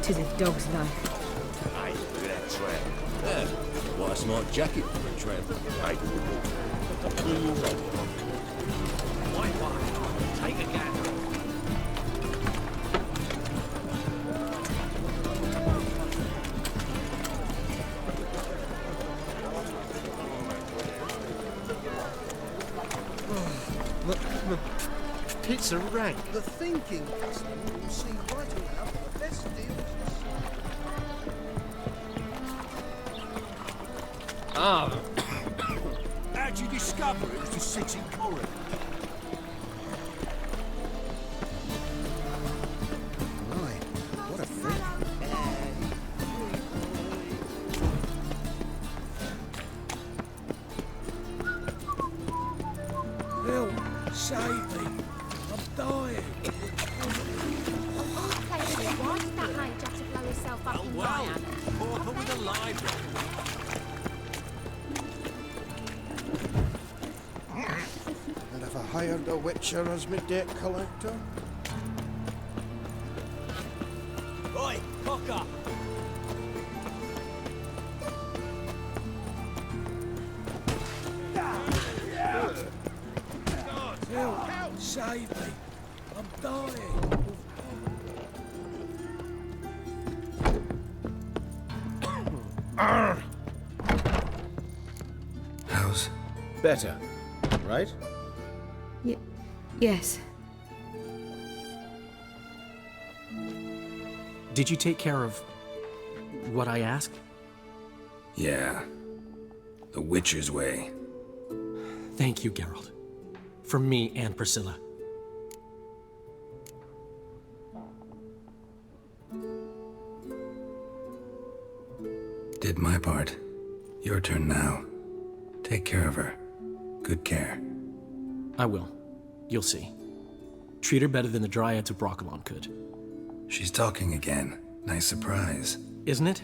Tis a dog's life. Hey, look at that tramp. Yeah, what a smart jacket for a tramp. Hey, white wine. Take a gander. it's a rank. The thinking customer will see right around for the best deals. Ah. How'd you discover it was the city coroner? My, what a freak. Help! Save me! I'm dying! Why did that man just blow himself up in fire? Pauper with a library. And if I hired a witcher as my debt collector? Oi, cock up! Help! Save me! I'm dying! How's... Better, right? Yes. Did you take care of what I asked? Yeah. The Witcher's way. Thank you, Geralt. From me and Priscilla. Did my part. Your turn now. Take care of her. Good care. I will. You'll see. Treat her better than the Dryads of Brokilon could. She's talking again. Nice surprise. Isn't it?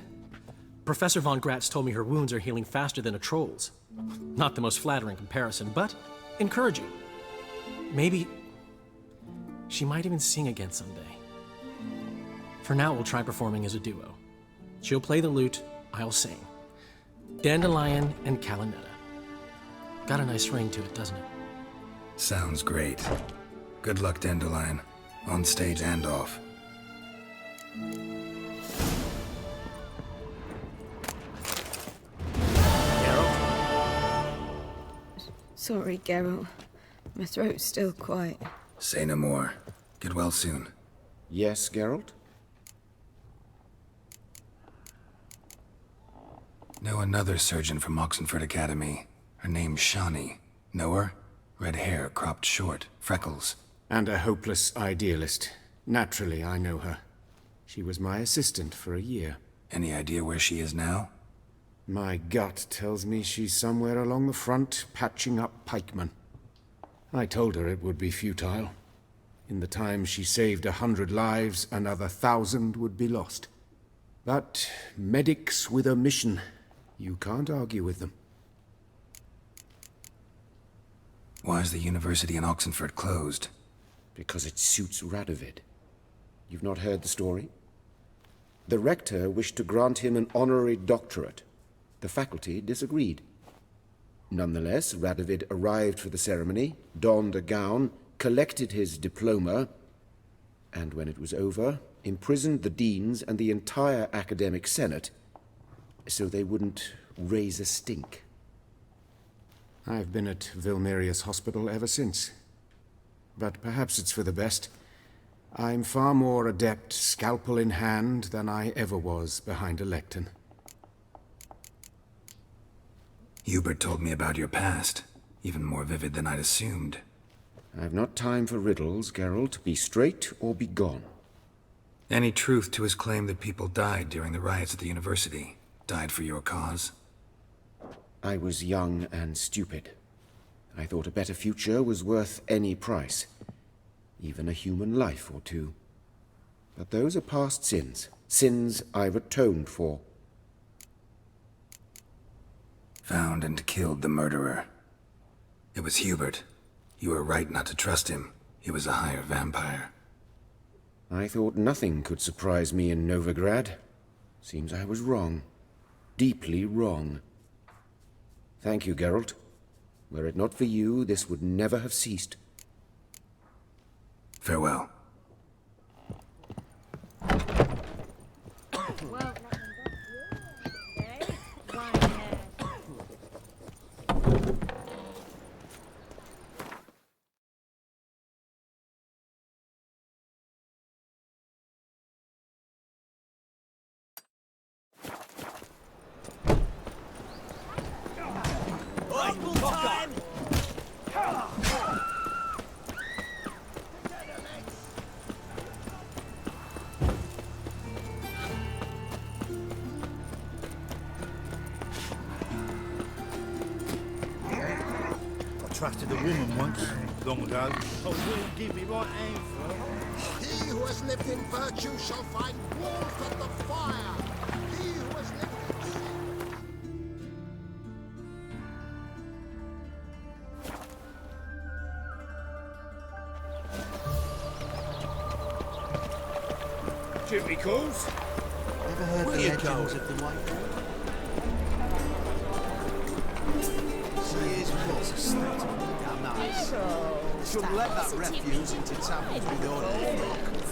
Professor von Gratz told me her wounds are healing faster than a troll's. Not the most flattering comparison, but encouraging. Maybe she might even sing again someday. For now, we'll try performing as a duo. She'll play the lute, I'll sing. Dandelion and Calinetta. Got a nice ring to it, doesn't it? Sounds great. Good luck, Dandelion. On stage and off. Sorry, Geralt. My throat's still quite... Say no more. Get well soon. Yes, Geralt? Know another surgeon from Oxenford Academy. Her name's Shani. Know her? Red hair, cropped short, freckles. And a hopeless idealist. Naturally, I know her. She was my assistant for a year. Any idea where she is now? My gut tells me she's somewhere along the front, patching up pikemen. I told her it would be futile. In the time she saved 100 lives, another 1,000 would be lost. But medics with a mission, you can't argue with them. Why is the university in Oxenford closed? Because it suits Radovid. You've not heard the story? The rector wished to grant him an honorary doctorate. The faculty disagreed. Nonetheless, Radovid arrived for the ceremony, donned a gown, collected his diploma, and when it was over, imprisoned the deans and the entire academic senate so they wouldn't raise a stink. I've been at Vilmerius Hospital ever since. But perhaps it's for the best. I'm far more adept, scalpel in hand, than I ever was behind a lectern. Hubert told me about your past. Even more vivid than I'd assumed. I've not time for riddles, Geralt. Be straight or be gone. Any truth to his claim that people died during the riots at the university? Died for your cause? I was young and stupid. I thought a better future was worth any price. Even a human life or two. But those are past sins. Sins I've atoned for. Found and killed the murderer. It was Hubert. You were right not to trust him. He was a higher vampire. I thought nothing could surprise me in Novigrad. Seems I was wrong. Deeply wrong. Thank you, Geralt. Were it not for you, this would never have ceased. Farewell. trusted a woman once, long ago. I will give me right hand for. He who has lived in virtue shall find warmth at the fire. He who has lived in sin. Duty calls. Ever heard Where the you legends going? of the White Wall? See, here's what's a state of damn nice. Shouldn't let that refuse into taverns with your name.